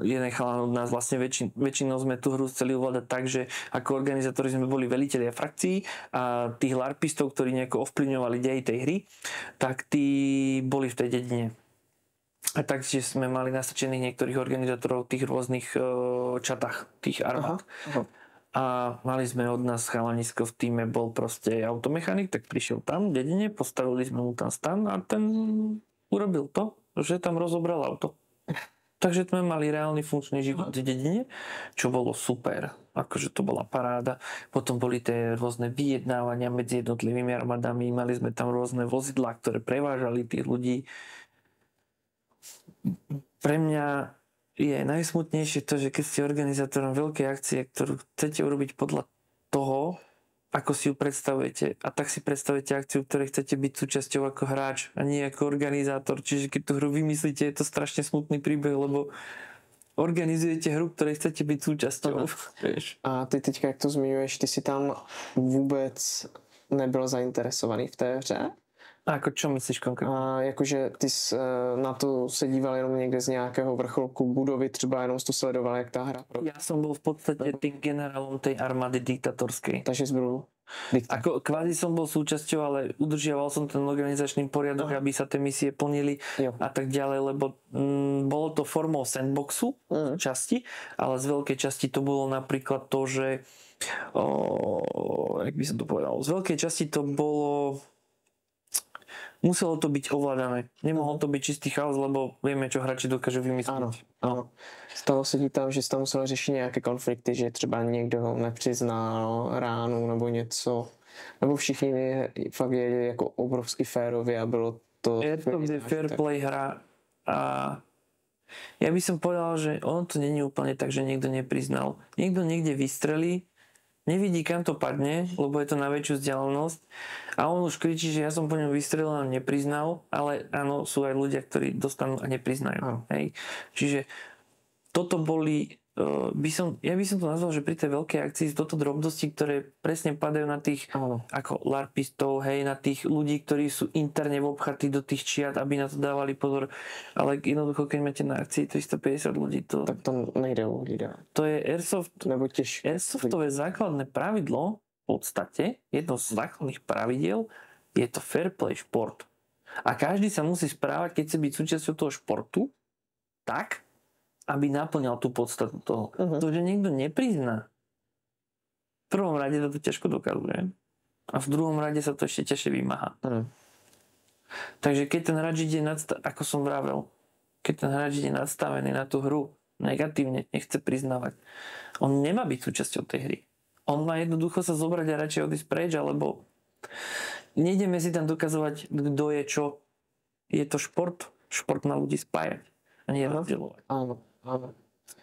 jeden chalan od nás, vlastne väčšinou sme tú hru chceli ovládať tak, že ako organizátori sme boli velitelia frakcií a tých larpistov, ktorí nejako ovplyvňovali dej tej hry, tak tí boli v tej dedine. A taktiež sme mali nastrčených niektorých organizátorov v tých rôznych čatách, tých armád. A mali sme od nás chalanisko v týme, bol proste automechanik, tak prišiel tam v dedine, postavili sme mu tam stan a ten urobil to, že tam rozobral auto. Takže sme mali reálny funkčný život v dedine, čo bolo super. Akože to bola paráda. Potom boli tie rôzne vyjednávania medzi jednotlivými armádami, mali sme tam rôzne vozidlá, ktoré prevážali tých ľudí. Pre mňa je najsmutnejšie to, že keď ste organizátorom veľkej akcie, ktorú chcete urobiť podľa toho, ako si ju predstavujete, a tak si predstavujete akciu, ktorej chcete byť súčasťou ako hráč a nie ako organizátor. Čiže keď tú hru vymyslíte, je to strašne smutný príbeh, lebo organizujete hru, ktorej chcete byť súčasťou. A ty teďka, jak to zmiňuješ, ty si tam vůbec nebyl zainteresovaný v té hře? A ako čo myslíš konkrétně? Jakože ty na to se díval jenom někde z nějakého vrcholku budovy, třeba jenom jsi to sledoval, jak ta hra probíhá. Ja som bol v podstate tým generálom tej armády diktatorskej. Takže jsi byl diktátor. Ako kvázi som bol súčasťou, ale udržiaval som ten organizačný poriadok, aby sa tie misie plnili a tak ďalej, lebo bolo to formou sandboxu časti, ale z veľkej časti to bolo napríklad to, že jak by som to povedal, z veľkej časti to bolo, muselo to byť ovládané. Nemohol to byť čistý chaos, lebo vieme, čo hráči dokážu vymyslieť. Ano. Stalo se ti tam, že jsi tam musel řešit nějaké konflikty, že třeba někdo ho nepřiznal ránu nebo něco, nebo všichni fakt jedli jako obrovsky férově a bylo to... Je to fair play hra a ja by som povedal, že ono to není úplne tak, že niekto nepriznal. Niekto niekde vystrelí, nevidí, kam to padne, lebo je to na väčšiu vzdialenosť a on už kričí, že ja som po ňom vystrelil a nepriznal, ale áno, sú aj ľudia, ktorí dostanú a nepriznajú. Hej. Čiže toto boli, ja by som to nazval, že pri tej veľkej akcii toto drobnosti, ktoré presne padajú na tých ako larpistov, hej, na tých ľudí, ktorí sú interne obchatí do tých čiat, aby na to dávali pozor. Ale jednoducho, keď máte na akcii 350 ľudí, to... Tak to nejde uhlídat. To je Airsoft. Nebo těžké. Airsoftové základné pravidlo, v podstate, jedno z základných pravidiel, je to fair play šport. A každý sa musí správať, keď chce byť súčasťou toho športu, tak, aby naplňal tú podstatu toho. To, že niekto neprizná, v prvom rade to ťažko dokazuje a v druhom rade sa to ešte ťažšie vymáha. Takže keď ten hráč ide ako som vravel, keď ten hráč ide nadstavený na tú hru negatívne, nechce priznávať, on nemá byť súčasťou tej hry. On má jednoducho sa zobrať a radšej odísť preč, alebo nejdeme si tam dokazovať, kto je čo. Je to šport má ľudí spájať a nie rozdielovať. Áno.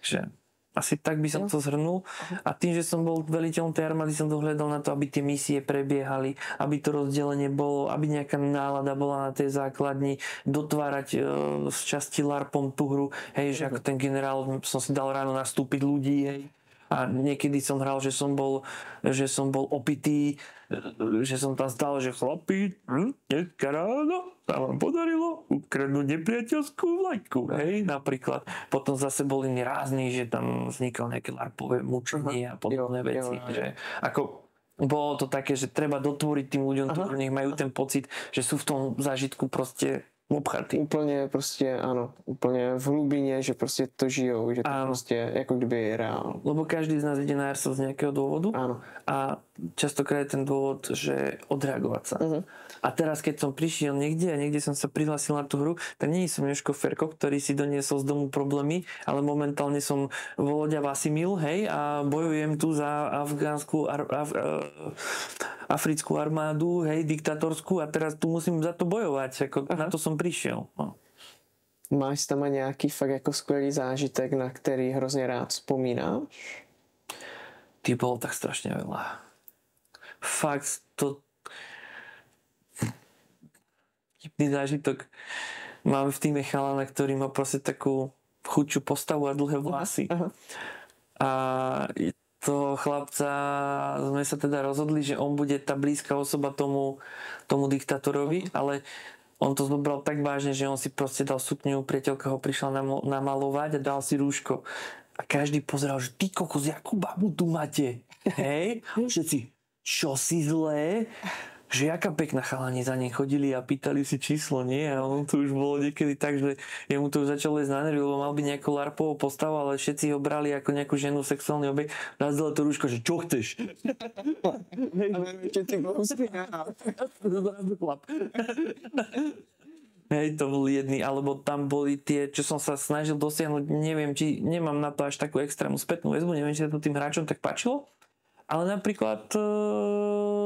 Takže Asi tak by som to zhrnul. A tým, že som bol veliteľom tej armády, som dohľadal na to, aby tie misie prebiehali, aby to rozdelenie bolo, aby nejaká nálada bola na tej základni, dotvárať z časti LARPom tú hru, hej, že ako ten generál som si dal ráno nastúpiť ľudí, hej. A niekedy som hral, že som bol opitý, že som tam stál, že chlapi, dneska ráno sa vám podarilo ukradnúť nepriateľskú vlajku, hej, napríklad. Potom zase boli iní rázni, že tam vznikalo nejaké larpové mučenie a podobné veci, že ako bolo to také, že treba dotvoriť tým ľuďom, nech majú ten pocit, že sú v tom zážitku proste obchatý. Úplně prostě, áno, úplne v hlubine, že proste to žijou, že to proste ako kdyby je reálne. Lebo každý z nás ide na Airsoft z nejakého dôvodu. Áno. A častokrát je ten dôvod, že odreagovať sa. A teraz, keď som prišiel niekde a niekde som sa prihlásil na tú hru, tak nie som Jožko Ferko, ktorý si doniesol z domu problémy, ale momentálne som Voloďa Vasimil, hej, a bojujem tu za africkú armádu, hej, diktatorskú, a teraz tu musím za to bojovať, ako na to som prišiel. No. Máš tam aj nejaký fakt jako skvělý zážitek, na který hrozně rád vzpomínáš? Ty, bolo tak strašne veľa. Fakt to... Vtipný zážitok. Mám v týme chalana, ktorý má proste takú chudšiu postavu a dlhé vlasy. A toho chlapca sme sa teda rozhodli, že on bude tá blízka osoba tomu diktatorovi, ale on to zobral tak vážne, že on si proste dal sukňu, priateľka ho prišla namalovať a dal si rúško. A každý pozeral, že ty kokos, jakú babu tu máte? Hej? Všetci, čo si zlé? Že jaká pekná, chalani za nej chodili a pýtali si číslo, nie? A on tu už bolo niekedy tak, že jemu to už začalo ísť na nervy, lebo mal byť nejakú larpovú postavu, ale všetci ho brali ako nejakú ženu, sexuálny objekt. Nazdala to rúško, že čo chceš? Hej, to boli jedni, alebo tam boli tie, čo som sa snažil dosiahnuť, neviem, či nemám na to až takú extrémnu spätnú väzbu, neviem, či sa to tým hráčom tak páčilo. Ale napríklad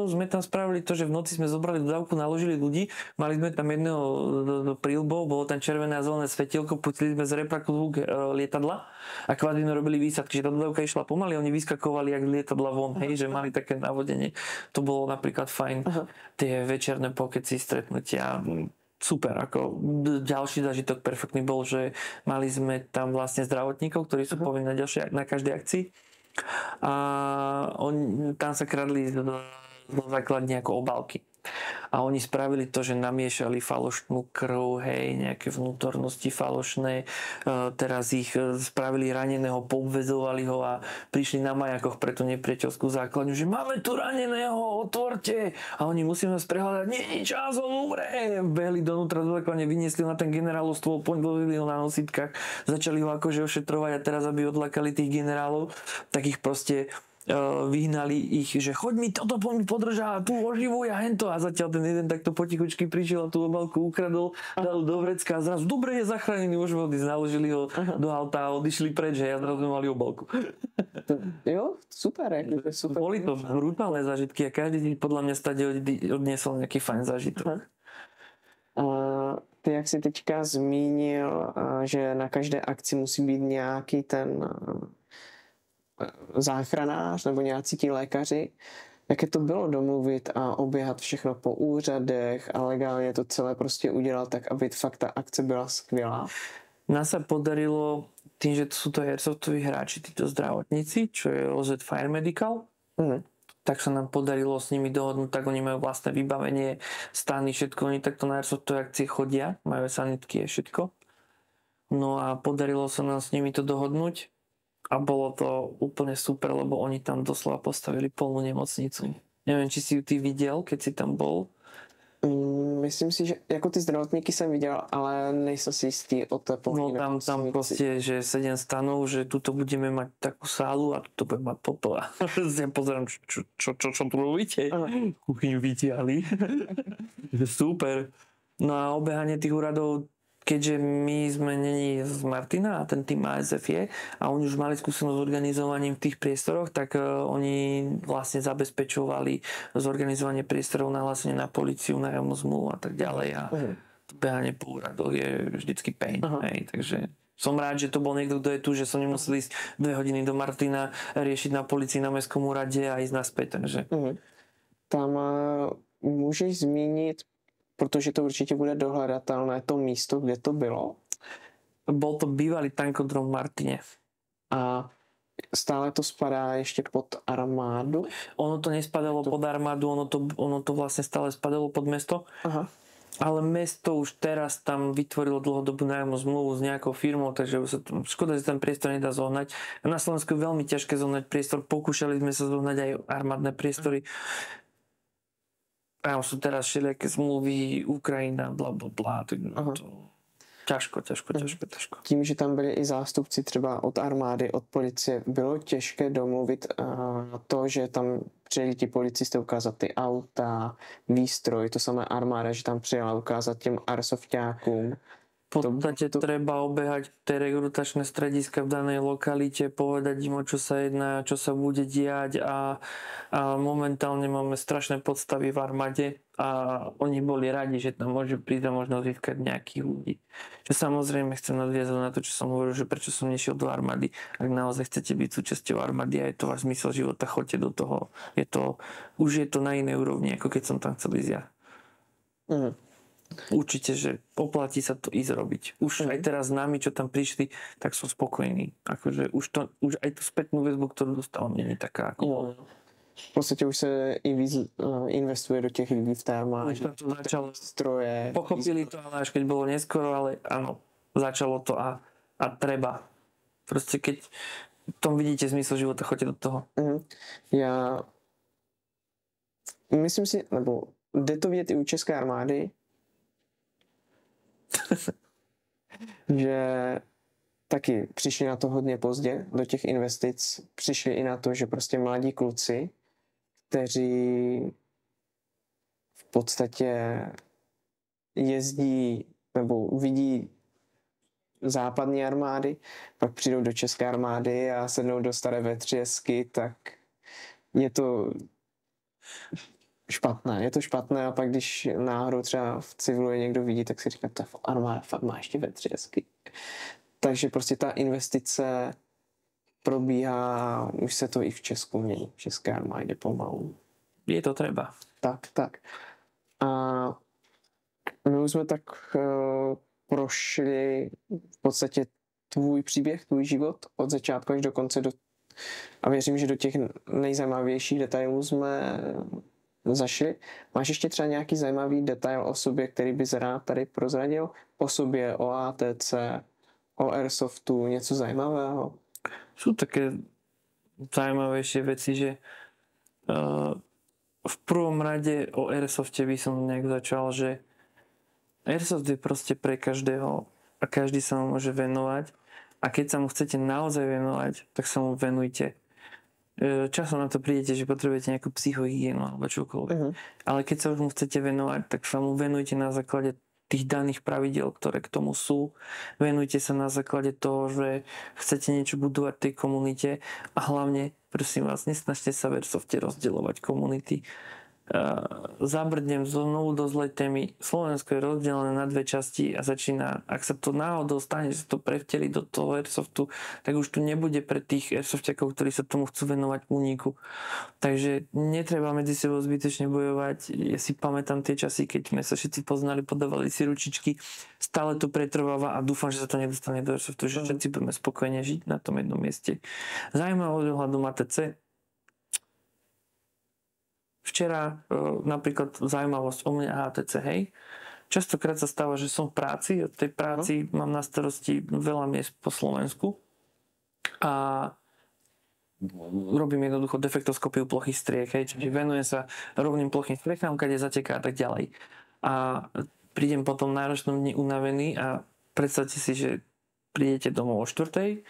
sme tam spravili to, že v noci sme zobrali dodávku, naložili ľudí, mali sme tam jedného príľbou, bolo tam červené a zelené svetielko, pustili sme z repraku zvuk lietadla a kvázi sme robili výsadky, že tá dodávka išla pomaly, oni vyskakovali jak z lietadla von, hej, že mali také navodenie. To bolo napríklad fajn. Tie večerné pokeci, stretnutia, super, ako ďalší zážitok perfektný bol, že mali sme tam vlastne zdravotníkov, ktorí sú povinní na každej akcii. A tam sa kradli do základne ako obálky. A oni spravili to, že namiešali falošnú krv, hej, nejaké vnútornosti falošné. Teraz ich spravili raneného, poobvezovali ho a prišli na majakoch pre tú nepriateľskú základňu, že máme tu raneného, otvorte. A oni musíme nás prehľadať, nie, čas, on umre. Behli donútra do základne, vyniesli na ten generálov stôl, podlovili ho na nositkách, začali ho akože ošetrovať a teraz, aby odlakali tých generálov, tak ich proste vyhnali ich, že choď mi toto mi podrža, tu oživuj a hento. A zatiaľ ten jeden takto potichučky prišiel a tú obálku ukradol, dal do vrecka a zrazu dobre je zachránený, môžeme odísť, naložili ho do auta a odišli preč, že ja zrazu mali obálku. Jo, super. Super. Boli to brutálne zážitky a každý deň podľa mňa stade odniesol nejaký fajn zážitok. Ty, jak jsi teďka zmínil, že na každé akci musí být nějaký ten záchranář nebo nějací ti lékaři, jaké to bylo domluvit a oběhat všechno po úřadech a legálně to celé prostě udělat tak, aby fakt ta akce byla skvělá? Nás sa podarilo tým, že to sú to airsoftoví hráči, títo zdravotníci, čo je OZ Fire Medical, tak sa nám podarilo s nimi dohodnúť, tak oni majú vlastné vybavenie, stany, všetko, oni takto na airsoftové akcie chodia, majú sanitky a všetko. No a podarilo sa nám s nimi to dohodnúť. A bolo to úplne super, lebo oni tam doslova postavili plnú nemocnicu. Neviem, či si ju ty videl, keď si tam bol. Myslím si, že jako ty zdravotníky jsem viděl, ale nejsem si jistý o té pohľadne. No tam proste, že 7 stanov, že tuto budeme mať takú sálu a tuto budeme mať toto. A ja pozerám, čo tu robíte? Kuchyňu vytiahli. Super. No a obehanie tých úradov, keďže my sme není z Martina a ten tým ASF je a oni už mali skúsenosť s organizovaním v tých priestoroch, tak oni vlastne zabezpečovali zorganizovanie priestorov, nahlásenie na políciu, nájomnú zmluvu a tak ďalej a to behanie po úradoch je vždycky pain, hej, takže Som rád, že to bol niekto, kto je tu, že som nemusel ísť 2 hodiny do Martina, riešiť na policii na mestskom úrade a ísť naspäť, takže... Tam můžeš zmínit, protože to určitě bude dohledatelné, to místo, kde to bylo. Bol to bývalý tankodrom v Martine. A stále to spadá ještě pod armádu? Ono to nespadalo pod armádu, ono to vlastne stále spadalo pod mesto. Aha. Ale mesto už teraz tam vytvorilo dlhodobú nájomnú zmluvu s nejakou firmou, takže škoda, že ten priestor nedá zohnať. A na Slovensku je veľmi ťažké zohnať priestor. Pokúšali sme sa zohnať aj armádne priestory. A sú teraz všelijaké zmluvy, Ukrajina, blablabla. Ťažko. Tím, že tam byli i zástupci třeba od armády, od policie, bylo těžké domluvit to, že tam přijeli ti policisté ukázat ty auta, výstroj, to samé armáda, že tam přijela ukázat těm arsofťákům. V podstate treba obehať tie rekrutačné strediska v danej lokalite, povedať im, o čo sa jedná, čo sa bude diať a momentálne máme strašné podstavy v armáde a oni boli radi, že tam môže prísť a možno získať nejakých ľudí. Čo samozrejme chcem nadviazať na to, čo som hovoril, že prečo som nešiel do armády. Ak naozaj chcete byť súčasťou armády a je to váš zmysel života, choďte do toho. Už je to na inej úrovni, ako keď som tam chcel ísť ja. Určite, že oplatí sa to ísť robiť. Už aj teraz s nami, čo tam prišli, tak som spokojný. Akože už aj tú spätnú väzbu, ktorú dostávam, nie je taká ako... V podstatě už se i víc investuje do těch lidí v té armádě. Už to začalo. Stroje. Pochopili to, ale až keď bolo neskoro, ale áno, začalo to a treba. Proste keď v tom vidíte zmysel života, choďte do toho. Já myslím si, nebo jde to vidět i u české armády, že taky přišli na to hodně pozdě do těch investic. Přišli i na to, že prostě mladí kluci, kteří v podstatě jezdí nebo vidí západní armády, pak přijdou do české armády a sednou do staré V3, tak je to špatné. Je to špatné a pak když náhodou třeba v civilu je někdo vidí, tak si říká, ta armáda fakt má ještě V3. Takže prostě ta investice probíhá, už se to i v Česku mění, v české armádě pomalu. Je to treba. Tak. A my už jsme tak prošli v podstatě tvůj příběh, tvůj život od začátku až do konce a věřím, že do těch nejzajímavějších detailů jsme zašli. Máš ještě třeba nějaký zajímavý detail o sobě, který bys rád tady prozradil? O sobě, o ATC, o Airsoftu, něco zajímavého? Sú také zaujímavejšie veci, že v prvom rade o Airsofte by som nejak začal, že Airsoft je proste pre každého a každý sa mu môže venovať a keď sa mu chcete naozaj venovať, tak sa mu venujte. Časom na to prídete, že potrebujete nejakú psychohygienu alebo čokoľvek. Ale keď sa už mu chcete venovať, tak sa mu venujte na základe tých daných pravidiel, ktoré k tomu sú. Venujte sa na základe toho, že chcete niečo budovať v tej komunite a hlavne, prosím vás, nesnažte sa v Airsofte rozdielovať komunity. Zabrdnem znovu do zlej témy. Slovensko je rozdelené na dve časti a začína, ak sa to náhodou stane, že sa to prevteli do toho Airsoftu, tak už tu nebude pre tých Airsoftiakov, ktorí sa tomu chcú venovať úniku. Takže netreba medzi sebou zbytočne bojovať. Ja si pamätám tie časy, keď sme sa všetci poznali, podávali si ručičky. Stále to pretrváva a dúfam, že sa to nedostane do Airsoftu, že všetci budeme spokojne žiť na tom jednom mieste. Zaujímavé ohľadom ATC. Včera napríklad zaujímavosť o mne a ATC, hej. Častokrát sa stáva, že som v práci, od tej práci mám na starosti veľa miest po Slovensku a robím jednoducho defektoskopiu plochých striech, hej. Čiže venujem sa rovným plochým striechám, kade zateká a tak ďalej. A prídem potom náročnom dni unavený a predstavte si, že prídete domov o 4:00,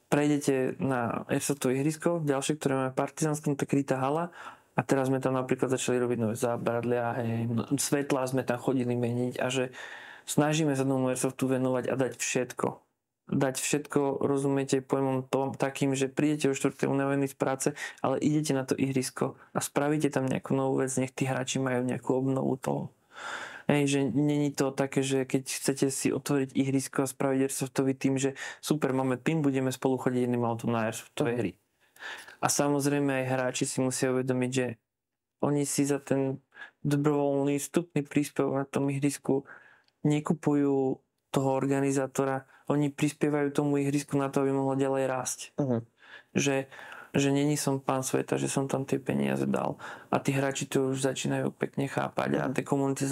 prejdete na Airsoftové ihrisko, ďalšie, ktoré máme partizánske, to je krytá hala. A teraz sme tam napríklad začali robiť nové zábradlia, svetlá sme tam chodili meniť a že snažíme sa tomu Airsoftu venovať a dať všetko. Dať všetko, rozumiete, pojmom takým, že prídete o 4:00 unavení z práce, ale idete na to ihrisko a spravíte tam nejakú novú vec, nech tí hráči majú nejakú obnovu toho. Hej, že není to také, že keď chcete si otvoriť ihrisko a spraviť airsoftový tým, že super, máme tým, budeme spolu chodiť jedným autom na airsoftové hry. A samozrejme aj hráči si musia uvedomiť, že oni si za ten dobrovoľný vstupný príspevok na tom ihrisku nekupujú toho organizátora, oni prispievajú tomu ihrisku na to, aby mohlo ďalej rásť. Že není som pán sveta, že som tam tie peniaze dal. A tí hráči to už začínajú pekne chápať a tie komunity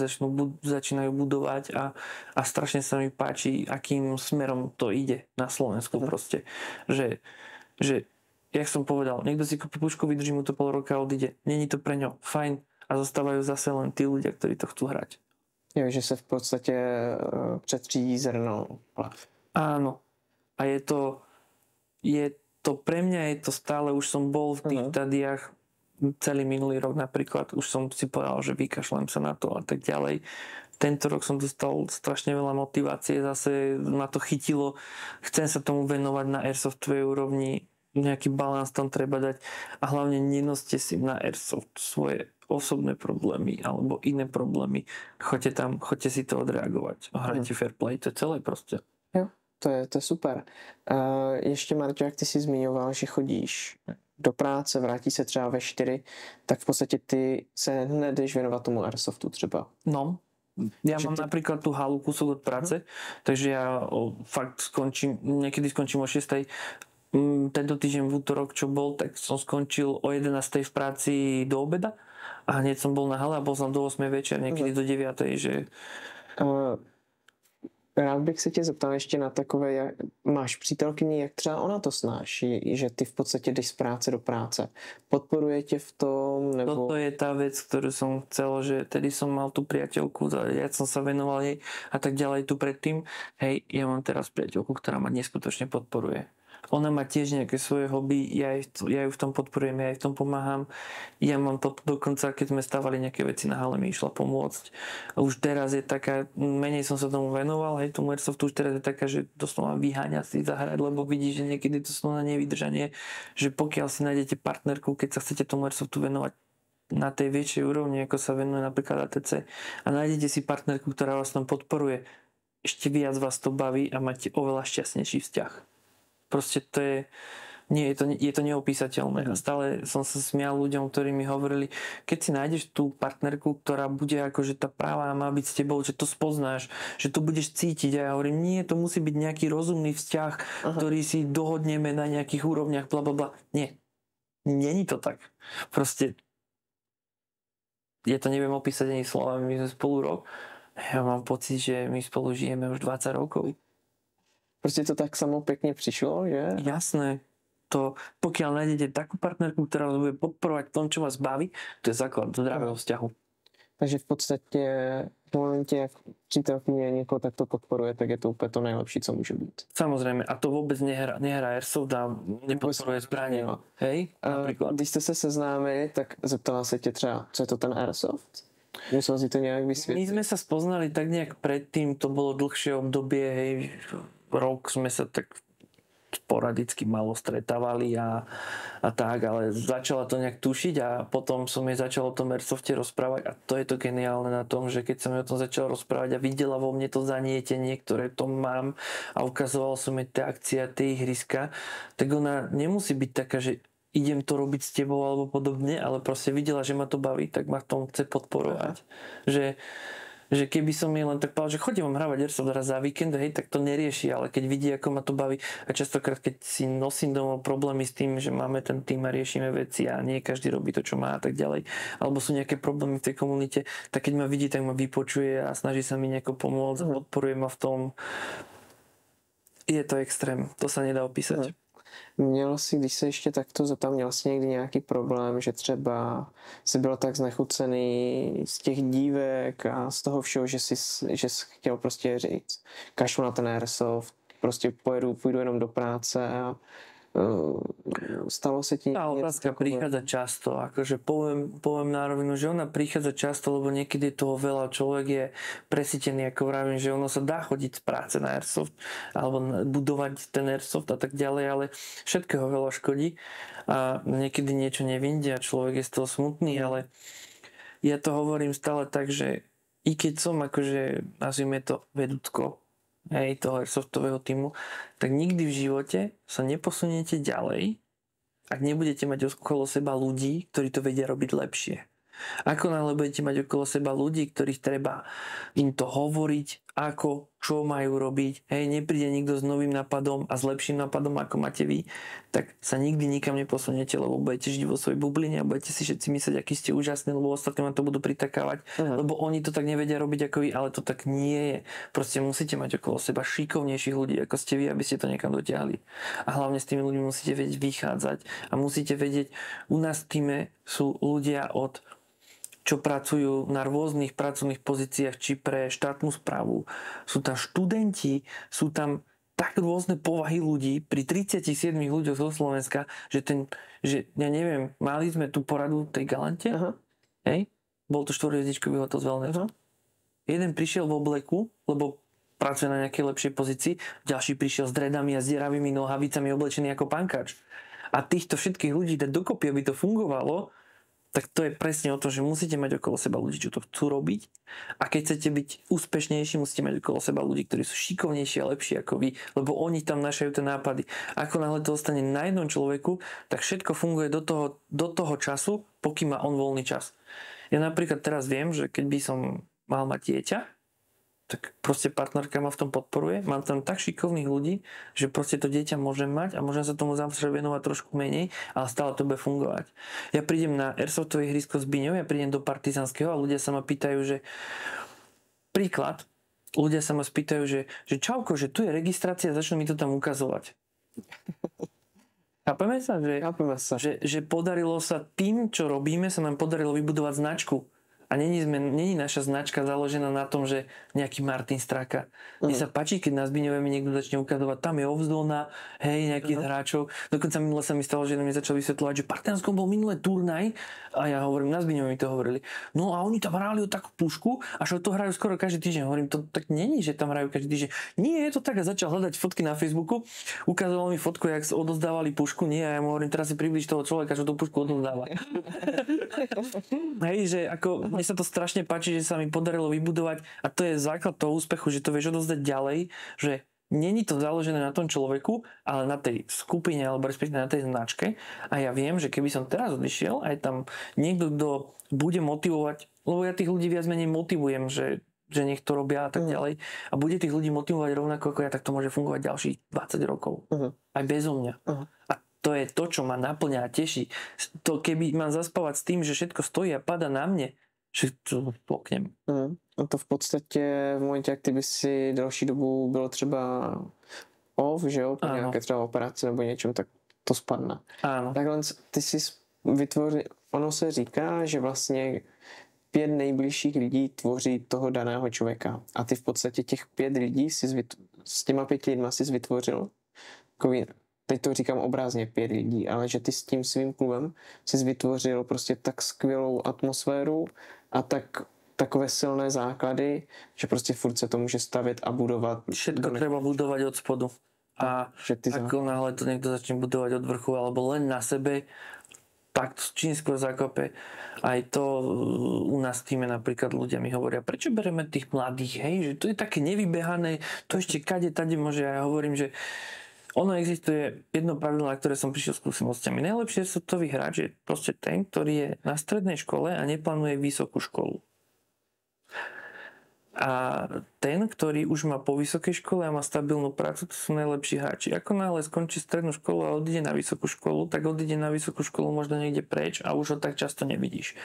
začínajú budovať a strašne sa mi páči, akým smerom to ide na Slovensku proste. Že jak som povedal, niekto si kúpi pušku, vydrží mu to pol roka a odíde. Není to pre ňo fajn a zostávajú zase len tí ľudia, ktorí to chcú hrať. Jo, že sa v podstate přetřídí zrno. Áno. A je to pre mňa je to stále, už som bol v tých stadiách celý minulý rok napríklad, už som si povedal, že vykašlem sa na to a tak ďalej. Tento rok som dostal strašne veľa motivácie, zase ma to chytilo. Chcem sa tomu venovať na airsoftovej úrovni, nejaký balans tam treba dať a hlavne nenoste si na airsoft svoje osobné problémy alebo iné problémy. Choďte si to odreagovať. Hrajte fair play, to je celé proste. Jo, to je super. Ještě, Marťo, jak ty si zmiňoval, že chodíš do práce, vrátí se třeba ve 4, tak v podstatě ty se hned jdeš věnovat tomu airsoftu třeba. No, ja mám napríklad tú halu kúsok od práce, takže ja fakt niekedy skončím o 6. Tento týždeň v útorok, čo bol, tak som skončil o 11. v práci do obeda a hneď som bol na hale a bol som do 8. večer, niekedy do 9. že... Rád bych se tě zeptal ještě na takové, máš přítelkyni, jak třeba ona to snáší, že ty v podstatě jdeš z práce do práce. Podporuje tě v tom? Nebo... Toto je tá vec, ktorú som chcel, že tedy som mal tú priateľku, ja som sa venoval jej a tak ďalej tu predtým. Hej, ja mám teraz priateľku, ktorá ma neskutočne podporuje. Ona má tiež nejaké svoje hobby, ja ju v tom podporujem, ja jej v tom pomáham. Ja mám dokonca, keď sme stávali nejaké veci na hale, mi išla pomôcť. Už teraz je taká, menej som sa tomu venoval, hej, tomu airsoftu už teraz je taká, že doslova vyháňa si zahrať, lebo vidí, že niekedy to slova nevydržanie, že pokiaľ si nájdete partnerku, keď sa chcete tomu airsoftu venovať na tej väčšej úrovni, ako sa venuje napríklad ATC, a nájdete si partnerku, ktorá vás tam podporuje, ešte viac vás to baví a máte oveľa šťastnejší vzťah. Proste to je to neopísateľné. A stále som sa smial ľuďom, ktorí mi hovorili, keď si nájdeš tú partnerku, ktorá bude akože tá práva má byť s tebou, že to spoznáš, že to budeš cítiť. A ja hovorím, nie, to musí byť nejaký rozumný vzťah, ktorý si dohodneme na nejakých úrovniach, blablabla. Nie. Není to tak. Proste ja to neviem opísať ani slovami, my sme spolu rok. Ja mám pocit, že my spolu žijeme už 20 rokov. Prostě to tak samo pekne přišlo, že? Jasné. To, pokiaľ nájdete takú partnerku, ktorá vás bude podporovať v tom, čo vás baví, to je základ zdravého vzťahu. Takže v podstatě v momente, jak přítelkyně někoho takto podporuje, tak je to úplně to nejlepší, co může být. Samozrejme, a to vôbec nehrá airsoft a nepodporuje zbranie. Hej, napríklad. Když jste se seznámili, tak zeptala se tě třeba, co je to ten airsoft? Musel si to nejak vysvetliť. My sme sa spoznali tak nejak predtým, to bolo dlhšie obdobie, hej, rok sme sa tak sporadicky malo stretávali a tak, ale začala to nejak tušiť a potom som jej začal o tom airsofte rozprávať a to je to geniálne na tom, že keď som jej o tom začal rozprávať a videla vo mne to zanietenie, ktoré to mám a ukazoval som jej tie akcie a tie ihriska, tak ona nemusí byť taká, že idem to robiť s tebou alebo podobne, ale proste videla, že ma to baví, tak ma v tom chce podporovať. Že keby som jej len tak povedal, že chodím vám hravať airsoft raz za víkend, hej, tak to nerieši, ale keď vidí, ako ma to baví a častokrát, keď si nosím domov problémy s tým, že máme ten tým a riešime veci a nie každý robí to, čo má a tak ďalej, alebo sú nejaké problémy v tej komunite, tak keď ma vidí, tak ma vypočuje a snaží sa mi nejako pomôcť a podporuje ma v tom. Je to extrém, to sa nedá opísať. Měl jsi, když se ještě takto zeptám, měl jsi někdy nějaký problém, že třeba jsi byl tak znechucený z těch dívek a z toho všeho, že jsi chtěl prostě říct, kašlu na ten airsoft, prostě půjdu jenom do práce a stalo sa ti... Tá otázka prichádza často, akože poviem na rovinu, že ona prichádza často, lebo niekedy je toho veľa, človek je presítený, ako vravím, že ono sa dá chodiť z práce na airsoft alebo budovať ten airsoft a tak ďalej, ale všetkého veľa škodí a niekedy niečo nevyjde a človek je z toho smutný, ale ja to hovorím stále tak, že i keď som akože, nazvime to vedúcko, hej, toho airsoftového týmu, tak nikdy v živote sa neposuniete ďalej, ak nebudete mať okolo seba ľudí, ktorí to vedia robiť lepšie. Ako náhle budete mať okolo seba ľudí, ktorých treba im to hovoriť, ako, čo majú robiť, hej, nepríde nikto s novým nápadom a s lepším nápadom, ako máte vy, tak sa nikdy nikam neposuniete, lebo budete žiť vo svojej bubline a budete si všetci myslieť, aký ste úžasní, lebo ostatní vám to budú pritakávať, lebo oni to tak nevedia robiť ako vy, ale to tak nie je. Proste musíte mať okolo seba šikovnejších ľudí, ako ste vy, aby ste to niekam dotiahli. A hlavne s tými ľuďmi musíte vedieť vychádzať a musíte vedieť, u nás v týme sú ľudia čo pracujú na rôznych pracovných pozíciách, či pre štátnu správu. Sú tam študenti, sú tam tak rôzne povahy ľudí, pri 37 ľuďoch zo Slovenska, že ja neviem, mali sme tú poradu v tej Galante, hej? Bol to 4-hviezdičkový hotel z Wellnessu. Jeden prišiel v obleku, lebo pracuje na nejakej lepšej pozícii, ďalší prišiel s dredami a s deravými nohavicami oblečený ako pankač. A týchto všetkých ľudí dať dokopy, aby to fungovalo, tak to je presne o tom, že musíte mať okolo seba ľudí, čo to chcú robiť. A keď chcete byť úspešnejší, musíte mať okolo seba ľudí, ktorí sú šikovnejší a lepší ako vy, lebo oni tam našajú tie nápady. Ako náhle to ostane na jednom človeku, tak všetko funguje do toho času, pokým má on voľný čas. Ja napríklad teraz viem, že keď by som mal mať dieťa, tak proste partnerka ma v tom podporuje. Mám tam tak šikovných ľudí, že proste to dieťa môžem mať a môžem sa tomu zavšať venovať trošku menej, ale stále to bude fungovať. Ja prídem na airsoftové ihrisko z Bíňov, ja prídem do Partizanského a ľudia sa ma pýtajú, že príklad, ľudia sa ma spýtajú, že čauko, že tu je registrácia, začnú mi to tam ukazovať. Chápeme sa? Chápeme sa. Že podarilo sa tým, čo robíme, sa nám podarilo vybudovať značku. A není naša značka založená na tom, že nejaký Martin Straka. Mne sa páči, keď na Zbiňove mi niekto začne ukazovať, tam je Ovzdona, hej, nejakých hráčov. Dokonca minule sa mi stalo, že mi začal vysvetľovať, že v Partizanskom bol minulé turnaj a ja hovorím, na Zbiňove mi to hovorili. No a oni tam hrali o takú pušku a že to hrajú skoro každý týždeň. Hovorím, to tak není, že tam hrajú každý týždeň. Nie, je to tak, a začal hľadať fotky na Facebooku. Ukazoval mi fotku, jak odozdávali pušku. Nie, a ja mu hovorím, teraz si približ toho človeka, čo tú pušku odozdáva. Hej, že ako mne sa to strašne páči, že sa mi podarilo vybudovať a to je základ toho úspechu, že to vieš odozdať ďalej, že není to založené na tom človeku, ale na tej skupine alebo respektíve na tej značke a ja viem, že keby som teraz odišiel, aj tam niekto, kto bude motivovať, lebo ja tých ľudí viac menej motivujem, že nech to robia a tak ďalej a bude tých ľudí motivovať rovnako ako ja, tak to môže fungovať ďalších 20 rokov. Aj bezo mňa. A to je to, čo ma naplňa a teší. To keby mám zaspávať s tým, že všetko stojí a pada na mne, že to ploknem. A to v podstatě v momentě, jak ty by si další dobu bylo třeba off, že jo, po nějaké třeba operace nebo něčem, tak to spadne. Áno. Takhle ty si vytvořil, ono se říká, že vlastně 5 nejbližších lidí tvoří toho daného člověka. A ty v podstatě těch 5 lidí s těma 5 lidma jsi vytvořil takový, teď to říkám obrazně 5 lidí, ale že ty s tím svým klubem jsi vytvořil prostě tak skvělou atmosféru a takové silné základy, že prostě furt se to může stavět a budovat. Všetko treba budovať od spodu. A ako náhle to niekto začne budovať od vrchu alebo len na sebe, tak čím skôr zakope. Aj to u nás v týme napríklad ľudia mi hovoria, prečo bereme tých mladých, hej, že to je také nevybehané, to ešte kade, tade môže. A ja hovorím, že ono existuje jedno pravidlo, na ktoré som prišiel s skúsenostiami. Najlepšie softový hráč je proste ten, ktorý je na strednej škole a neplánuje vysokú školu. A ten, ktorý už má po vysokej škole a má stabilnú prácu, to sú najlepší hráči. Ako náhle skončí strednú školu a odíde na vysokú školu, tak odíde na vysokú školu možno niekde preč a už ho tak často nevidíš.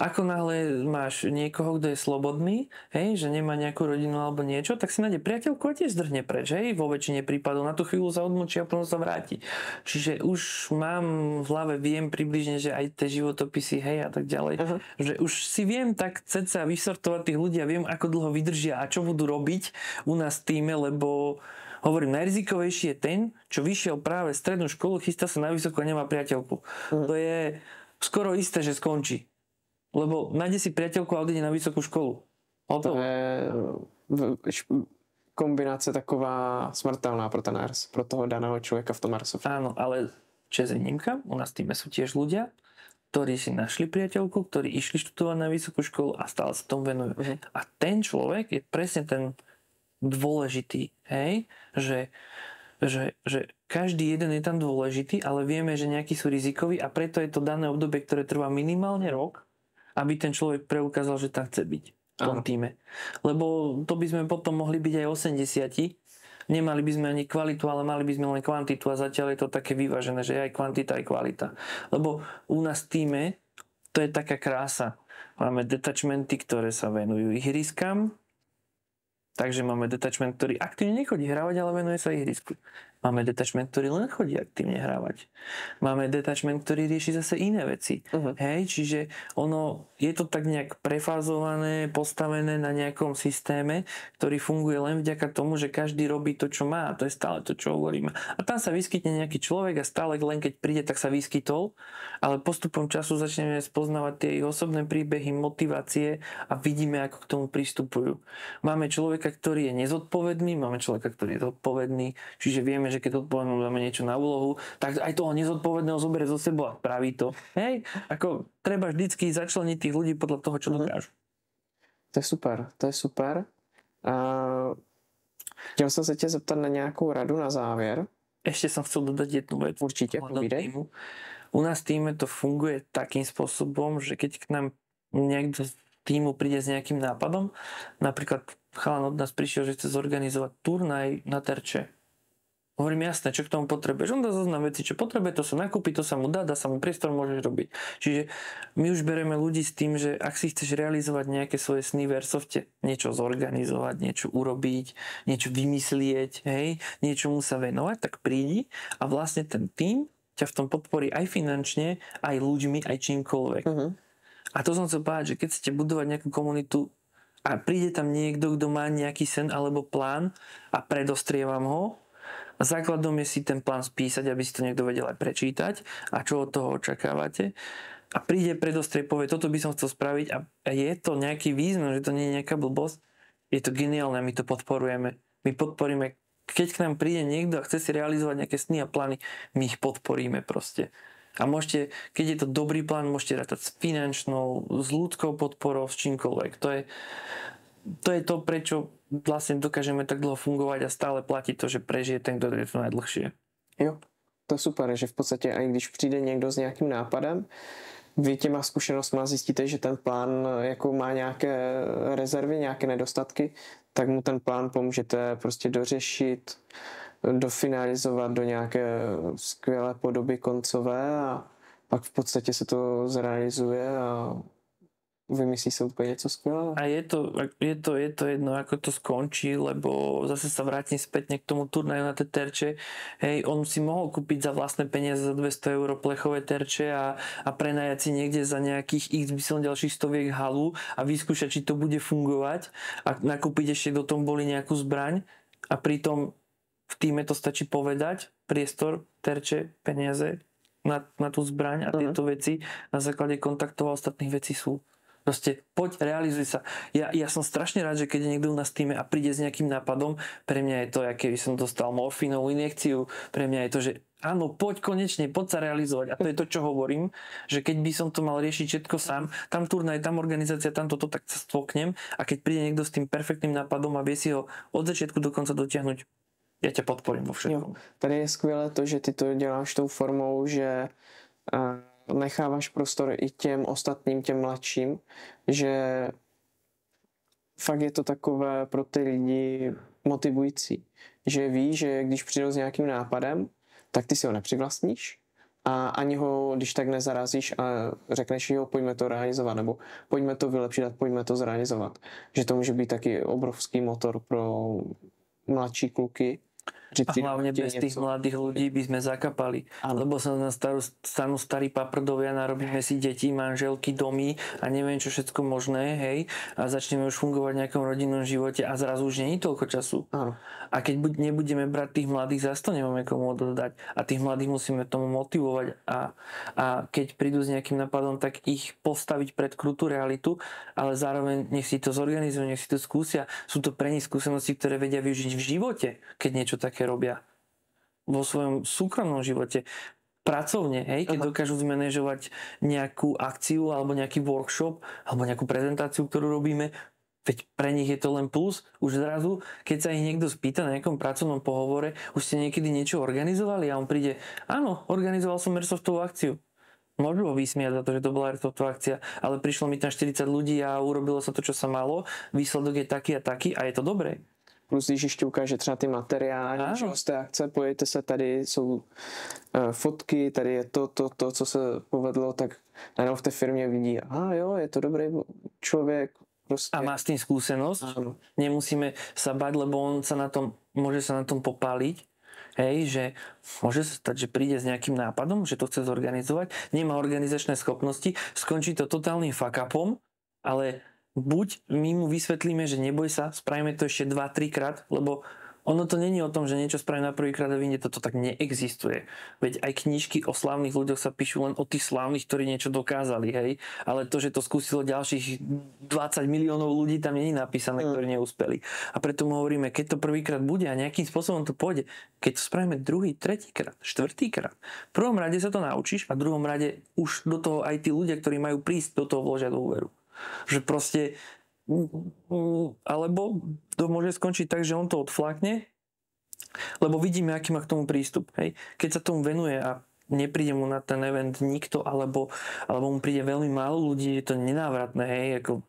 Ako náhle máš niekoho, kto je slobodný, hej, že nemá nejakú rodinu alebo niečo, tak si nájde priateľku a tiež zdrhne preč, hej, vo väčšine prípadov. Na tú chvíľu sa odmlčí a potom sa vráti. Čiže už mám v hlave, viem približne, že aj tie životopisy, hej, a tak ďalej, že už si viem tak ceca vysortovať tých ľudí a viem, ako dlho vydržia a čo budú robiť u nás v týme, lebo hovorím, najrizikovejší je ten, čo vyšiel práve strednú školu, chystá sa na vysokú a nemá priateľku. To je skoro isté, že skončí. Lebo nájde si priateľku a odíde na vysokú školu. To je kombinace taková smrtelná pro ten AIRS, pro toho daného človeka v tom AIRSu. Áno, ale čest výnimka, u nás v týme sú tiež ľudia, ktorí si našli priateľku, ktorí išli študovať na vysokú školu a stále sa tomu venujú. A ten človek je presne ten dôležitý, hej? Že každý jeden je tam dôležitý, ale vieme, že nejakí sú rizikoví a preto je to dané obdobie, ktoré trvá minimálne rok, aby ten človek preukázal, že tam chce byť v tom týme. Lebo to by sme potom mohli byť aj 80, nemali by sme ani kvalitu, ale mali by sme len kvantitu a zatiaľ je to také vyvážené, že je aj kvantita, aj kvalita. Lebo u nás v týme to je taká krása. Máme detachmenty, ktoré sa venujú ihriskám, takže máme detachment, ktorý aktívne nechodí hrávať, ale venuje sa ihrisku. Máme detachment, ktorý len chodí aktívne hrávať. Máme detachment, ktorý rieši zase iné veci. Hej, čiže ono je to tak nejak prefázované, postavené na nejakom systéme, ktorý funguje len vďaka tomu, že každý robí to, čo má. A to je stále to, čo hovoríme. A tam sa vyskytne nejaký človek a stále len keď príde, tak sa vyskytol. Ale postupom času začneme spoznávať tie ich osobné príbehy, motivácie a vidíme, ako k tomu pristupujú. Máme človeka, ktorý je nezodpovedný, máme človeka, ktorý je zodpovedný, čiže vieme, že keď odpovednému dáme niečo na úlohu, tak aj toho nezodpovedného zoberie zo sebou a spraví to. Hej, ako treba vždycky začleniť tých ľudí podľa toho, čo dokážu. To je super, to je super. Chtěl jsem se tě zeptat na nějakou radu na závěr. Ešte som chcel dodať jednu vec. Určite, povídej. U nás v týme to funguje takým spôsobom, že keď k nám niekto z týmu príde s nejakým nápadom, napríklad chalan od nás prišiel, že chce zorganizovať turnaj na terče. Hovorím, jasné, čo k tomu potrebuješ. On dá zoznam veci, čo potrebuje, to sa nakúpi, to sa mu dá sa mu priestor, môžeš robiť. Čiže my už bereme ľudí s tým, že ak si chceš realizovať nejaké svoje sny v Airsofte, niečo zorganizovať, niečo urobiť, niečo vymyslieť, hej, niečomu sa venovať, tak prídi a vlastne ten tím ťa v tom podporí aj finančne, aj ľuďmi, aj čímkoľvek. A to som chcel povedať, že keď chcete budovať nejakú komunitu a príde tam niekto, kto má nejaký sen alebo plán a predostrie vám ho, a základom je si ten plán spísať, aby si to niekto vedel aj prečítať a čo od toho očakávate. A príde predostrie, povie, toto by som chcel spraviť a je to nejaký význam, že to nie je nejaká blbosť. Je to geniálne, my to podporujeme. My podporíme, keď k nám príde niekto a chce si realizovať nejaké sny a plány, my ich podporíme proste. A môžete, keď je to dobrý plán, môžete rátať s finančnou, s ľudskou podporou, s čímkoľvek. To je to, prečo vlastne dokážeme tak dlho fungovať a stále platí to, že prežije ten, kto je to najdlhšie. Jo, to je super, že v podstatě i když přijde někdo s nějakým nápadem, vy těma zkušenostma zjistíte, že ten plán jako má nějaké rezervy, nějaké nedostatky, tak mu ten plán pomůžete prostě dořešit, dofinalizovat do nějaké skvělé podoby koncové a pak v podstatě se to zrealizuje a vymyslí sa úplne niečo skvelé. A je to jedno, ako to skončí, lebo zase sa vrátim spätne k tomu turnaju na tie terče. Hej, on si mohol kúpiť za vlastné peniaze za 200 € plechové terče a prenajať si niekde za nejakých x ďalších stoviek halu a vyskúšať, či to bude fungovať a nakúpiť ešte do tom boli nejakú zbraň a pritom v týme to stačí povedať, priestor, terče, peniaze na tú zbraň a tieto veci na základe kontaktov a ostatných vecí sú. Proste poď, realizuj sa. Ja som strašne rád, že keď je niekto u nás v týme a príde s nejakým nápadom, pre mňa je to, aké by som dostal morfínovú injekciu, pre mňa je to, že áno, poď konečne, poď sa realizovať. A to je to, čo hovorím, že keď by som to mal riešiť všetko sám, tam turnaj, tam organizácia, tam toto, tak sa stvoknem a keď príde niekto s tým perfektným nápadom a vie si ho od začiatku do konca dotiahnuť, ja ťa podporím vo všetkom. Jo, tady je skvělé to, že ty to děláš tou formou, že necháváš prostor i těm ostatním, těm mladším, že fakt je to takové pro ty lidi motivující, že ví, že když přijdou s nějakým nápadem, tak ty si ho nepřivlastníš a ani ho, když tak nezarazíš a řekneš, jo, pojďme to realizovat, nebo pojďme to vylepšit a pojďme to zrealizovat. Že to může být taky obrovský motor pro mladší kluky. A hlavne bez tých mladých ľudí by sme zakapali. Ano. Lebo sa na stanú starí paprdovia, narobíme si deti, manželky, domy a neviem čo všetko možné, hej. A začneme už fungovať v nejakom rodinnom živote a zrazu už nie je toľko času. Ano. A keď nebudeme brať tých mladých, zase to nemáme komu oddať. A tých mladých musíme tomu motivovať a keď prídu s nejakým nápadom, tak ich postaviť pred krutú realitu, ale zároveň nech si to zorganizujú, nech si to skúsia. Sú to pre nich skúsenosti, ktoré vedia využiť v živote, keď niečo také robia vo svojom súkromnom živote. pracovne, hej, keď dokážu zmanéžovať nejakú akciu alebo nejaký workshop alebo nejakú prezentáciu, ktorú robíme, veď pre nich je to len plus. Už zrazu, keď sa ich niekto spýta na nejakom pracovnom pohovore, už ste niekedy niečo organizovali a on príde, áno, organizoval som Airsoftovú akciu. Môžu ho vysmiať za to, že to bola Airsoftová akcia, ale prišlo mi tam 40 ľudí a urobilo sa to, čo sa malo, výsledok je taký a taký a je to dobré. Plus když ještě ukáže třeba ty materiály, že z té akce, pojďte se, tady jsou fotky, tady je to, co se povedlo, tak najednou v té firmě vidí, aha jo, je to dobrý člověk. Prostě. A má s tým skúsenosť, áno. Nemusíme sa bať, lebo on sa na tom, môže sa na tom popáliť, hej, že môže sa stať, že príde s nejakým nápadom, že to chce zorganizovať, nemá organizačné schopnosti, skončí to totálnym fuck-upom, ale buď my mu vysvetlíme, že neboj sa, spravíme to ešte 2-3 krát, lebo ono to není o tom, že niečo spravím na prvýkrát a vyjde, toto tak neexistuje. Veď aj knižky o slávnych ľuďoch sa píšu len o tých slávnych, ktorí niečo dokázali, hej. Ale to, že to skúsilo ďalších 20 miliónov ľudí, tam nie je napísané, ktorí neúspeli. A preto mu hovoríme, keď to prvýkrát bude a nejakým spôsobom to pôjde, keď to spravíme druhý, tretíkrát, štvrtýkrát, v prvom rade sa to naučíš a v druhom rade už do toho aj tí ľudia, ktorí majú prísť, do toho vložia dôveru. Že proste alebo to môže skončiť tak, že on to odflakne, lebo vidíme, aký má k tomu prístup. Hej. Keď sa tomu venuje a nepríde mu na ten event nikto, alebo mu príde veľmi málo ľudí, je to nenávratné, hej, ako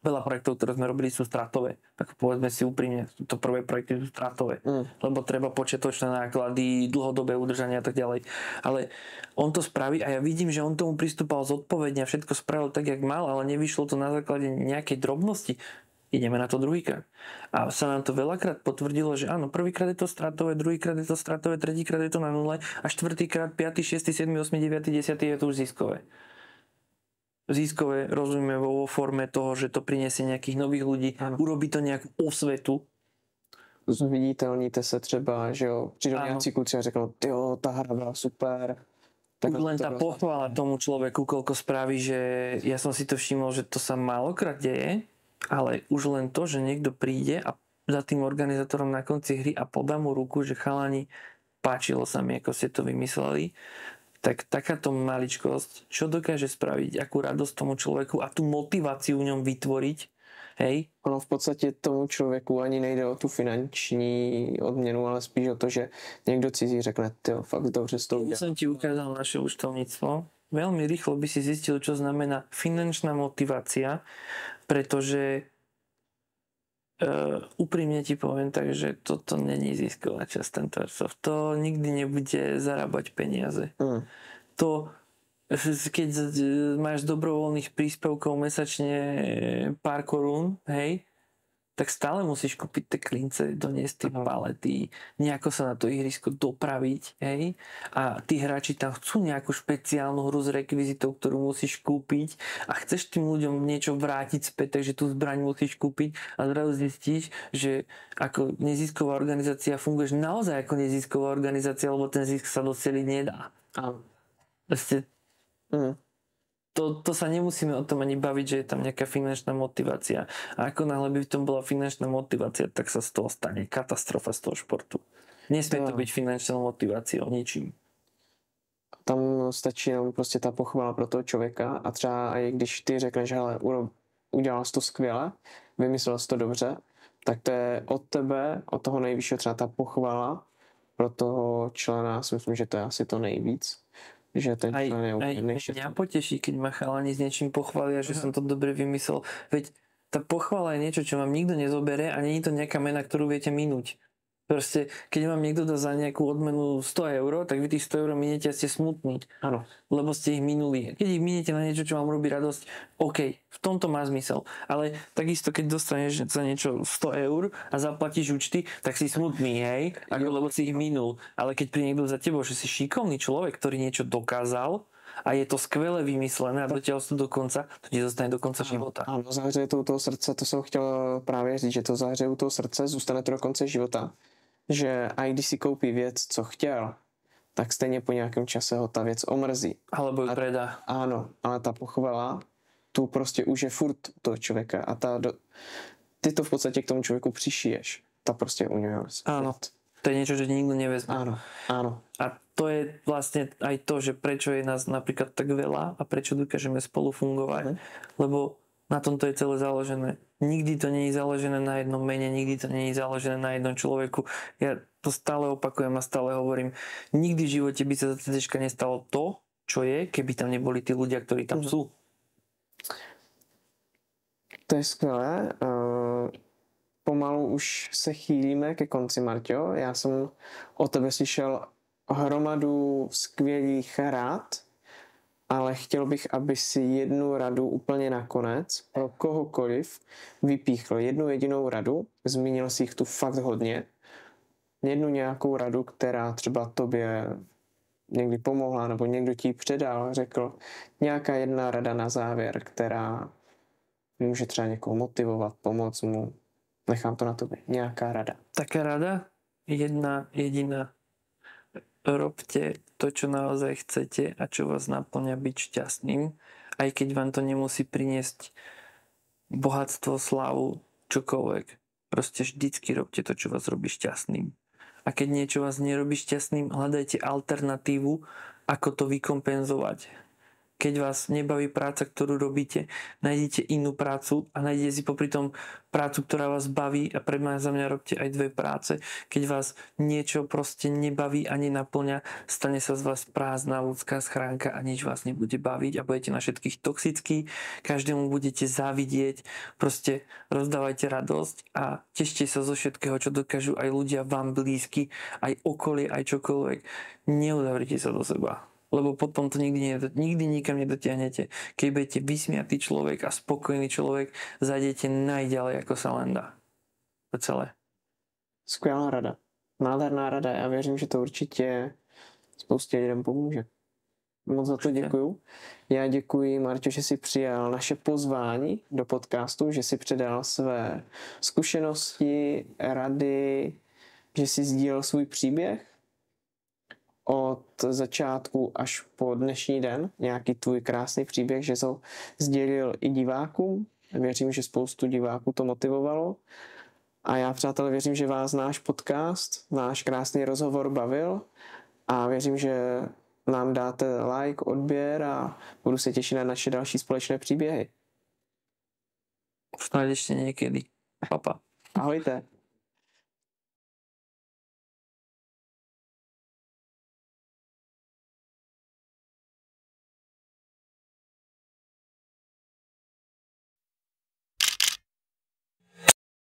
veľa projektov, ktoré sme robili, sú stratové. Tak povedzme si úprimne, to prvé projekty sú stratové, lebo treba počiatočné náklady, dlhodobé udržanie a tak ďalej. Ale on to spraví a ja vidím, že on tomu pristúpal zodpovedne a všetko spravil tak, jak mal, ale nevyšlo to na základe nejakej drobnosti. Ideme na to druhýkrát. A sa nám to veľakrát potvrdilo, že áno, prvýkrát je to stratové, druhýkrát je to stratové, tretíkrát je to na nule a štvrtýkrát, 5., 6., 7., 8., 9., 10. je to už ziskové. Ziskové rozumieme vo forme toho, že to prinesie nejakých nových ľudí, urobí to nejakú osvetu. Zviditeľníte se třeba, že jo, přijdou nějací kluci a řeknou, tyjo, ta hra byla super. Tak už len tá pochvála tomu človeku, koľko spraví, že ja som si to všimol, že to sa málokrát deje, ale už len to, že niekto príde a za tým organizátorom na konci hry a podá mu ruku, že chalani, páčilo sa mi, ako ste to vymysleli, tak takáto maličkosť, čo dokáže spraviť, akú radosť tomu človeku a tú motiváciu v ňom vytvoriť, hej? Ono v podstatě tomu člověku ani nejde o tu finanční odměnu, ale spíš o to, že někdo cizí řekne, tyjo, fakt dobře s tou udělal. Som ti ukázal naše účtovníctvo. Veľmi rýchlo by si zistil, čo znamená finančná motivácia, pretože úprimne ti poviem tak, že toto není zisková časť tento Airsoft. To nikdy nebude zarábať peniaze. To, keď máš dobrovoľných príspevkov mesačne pár korún, hej, tak stále musíš kúpiť tie klince, doniesť tie palety, nejako sa na to ihrisko dopraviť, hej. A tí hráči tam chcú nejakú špeciálnu hru s rekvizitou, ktorú musíš kúpiť a chceš tým ľuďom niečo vrátiť späť, takže tú zbraň musíš kúpiť a zrazu zistíš, že ako nezisková organizácia funguješ naozaj ako nezisková organizácia, lebo ten zisk sa docieliť nedá. Proste to sa nemusíme o tom ani baviť, že je tam nejaká finančná motivácia. A ako náhle by v tom bola finančná motivácia, tak sa z toho stane katastrofa z toho športu. Nesmie to byť finančnou motiváciou, ničím. Tam stačí jenom prostě ta pochvala pro toho člověka a třeba i když ty řekneš, hele, udělal jsi to skvěle, vymyslel jsi to dobře, tak to je od tebe, od toho nejvyššího třeba ta pochvala pro toho člena, si myslím, že to je asi to nejvíc. Že ten člen je úplne mňa poteší, keď ma chalani s niečím pochvália, že som to dobre vymyslel. Veď tá pochvala je niečo, čo vám nikto nezobere a nie je to nejaká mena, ktorú viete minúť. Proste, keď vám niekto dá za nejakú odmenu 100 €, tak vy tých 100 € minete a ste smutní. Áno. Lebo ste ich minuli. Keď ich minete na niečo, čo vám robí radosť, OK, v tomto má zmysel. Ale takisto, keď dostaneš za niečo 100 € a zaplatíš účty, tak si smutný, hej? Lebo si ich minul. Ale keď príde niekto za tebou, že si šikovný človek, ktorý niečo dokázal, a je to skvěle vymyslené a dotiaľ to do konca, to ti zostane do konca života. Áno, zahřeje to u toho srdce, to jsem chtěl právě říct, že to zahřeje u toho srdce, zůstane to do konce života. Že aj když si koupí věc, co chtěl, tak stejně po nějakém čase ho ta věc omrzí. Alebo ju predá. Áno, ale ta pochvala, tu prostě už je furt toho člověka a ty to v podstatě k tomu člověku přišiješ. Ta prostě u něho. Áno. To je niečo, že nikto nevezme. Áno. A to je vlastne aj to, že prečo je nás napríklad tak veľa a prečo dokážeme spolu fungovať. Lebo na tomto je celé založené. Nikdy to nie je založené na jednom mene, nikdy to nie je založené na jednom človeku. Ja to stále opakujem a stále hovorím. Nikdy v živote by sa za CCčka nestalo to, čo je, keby tam neboli tí ľudia, ktorí tam sú. To je skvělé. Pomalu už se chýlíme ke konci, Marťo. Já jsem o tebe slyšel hromadu skvělých rád, ale chtěl bych, aby si jednu radu úplně nakonec pro kohokoliv vypíchl. Jednu jedinou radu, zmínil si jich tu fakt hodně. Jednu nějakou radu, která třeba tobě někdy pomohla, nebo někdo ti předal, řekl. Nějaká jedna rada na závěr, která může třeba někoho motivovat, pomoct mu. Nechám to na tobě. Nějaká rada. Taká rada? Jedna jediná. Robte to, čo naozaj chcete a čo vás naplňa byť šťastným, aj keď vám to nemusí priniesť bohatstvo, slávu, čokoľvek. Proste vždycky robte to, čo vás robí šťastným. A keď niečo vás nerobí šťastným, hľadajte alternatívu, ako to vykompenzovať. Keď vás nebaví práca, ktorú robíte, nájdete inú prácu a nájdete si popri tom prácu, ktorá vás baví a za mňa robte aj dve práce. Keď vás niečo proste nebaví a nenaplňa, stane sa z vás prázdna ľudská schránka a nič vás nebude baviť a budete na všetkých toxickí, každému budete závidieť, proste rozdávajte radosť a tešte sa zo všetkého, čo dokážu aj ľudia vám blízky, aj okolie, aj čokoľvek. Neuzavrite sa do seba. Lebo potom to nikdy nikam nedotiahnete. Keď budete vysmiatý človek a spokojný človek, zajdete najďalej, ako sa len dá. To celé. Skvělá rada. Nádherná rada. Já věřím, že to určitě spoustě lidem pomůže. Moc za to děkuju. Já děkuji, Marťo, že jsi přijal naše pozvání do podcastu, že jsi předal své zkušenosti, rady, že jsi sdílel svůj příběh od začátku až po dnešní den, nějaký tvůj krásný příběh, že jsi ho sdělil i divákům. Věřím, že spoustu diváků to motivovalo. A já, přátelé, věřím, že vás náš podcast, náš krásný rozhovor bavil a věřím, že nám dáte like, odběr a budu se těšit na naše další společné příběhy. Snáď ešte niekedy. Papa. Ahojte.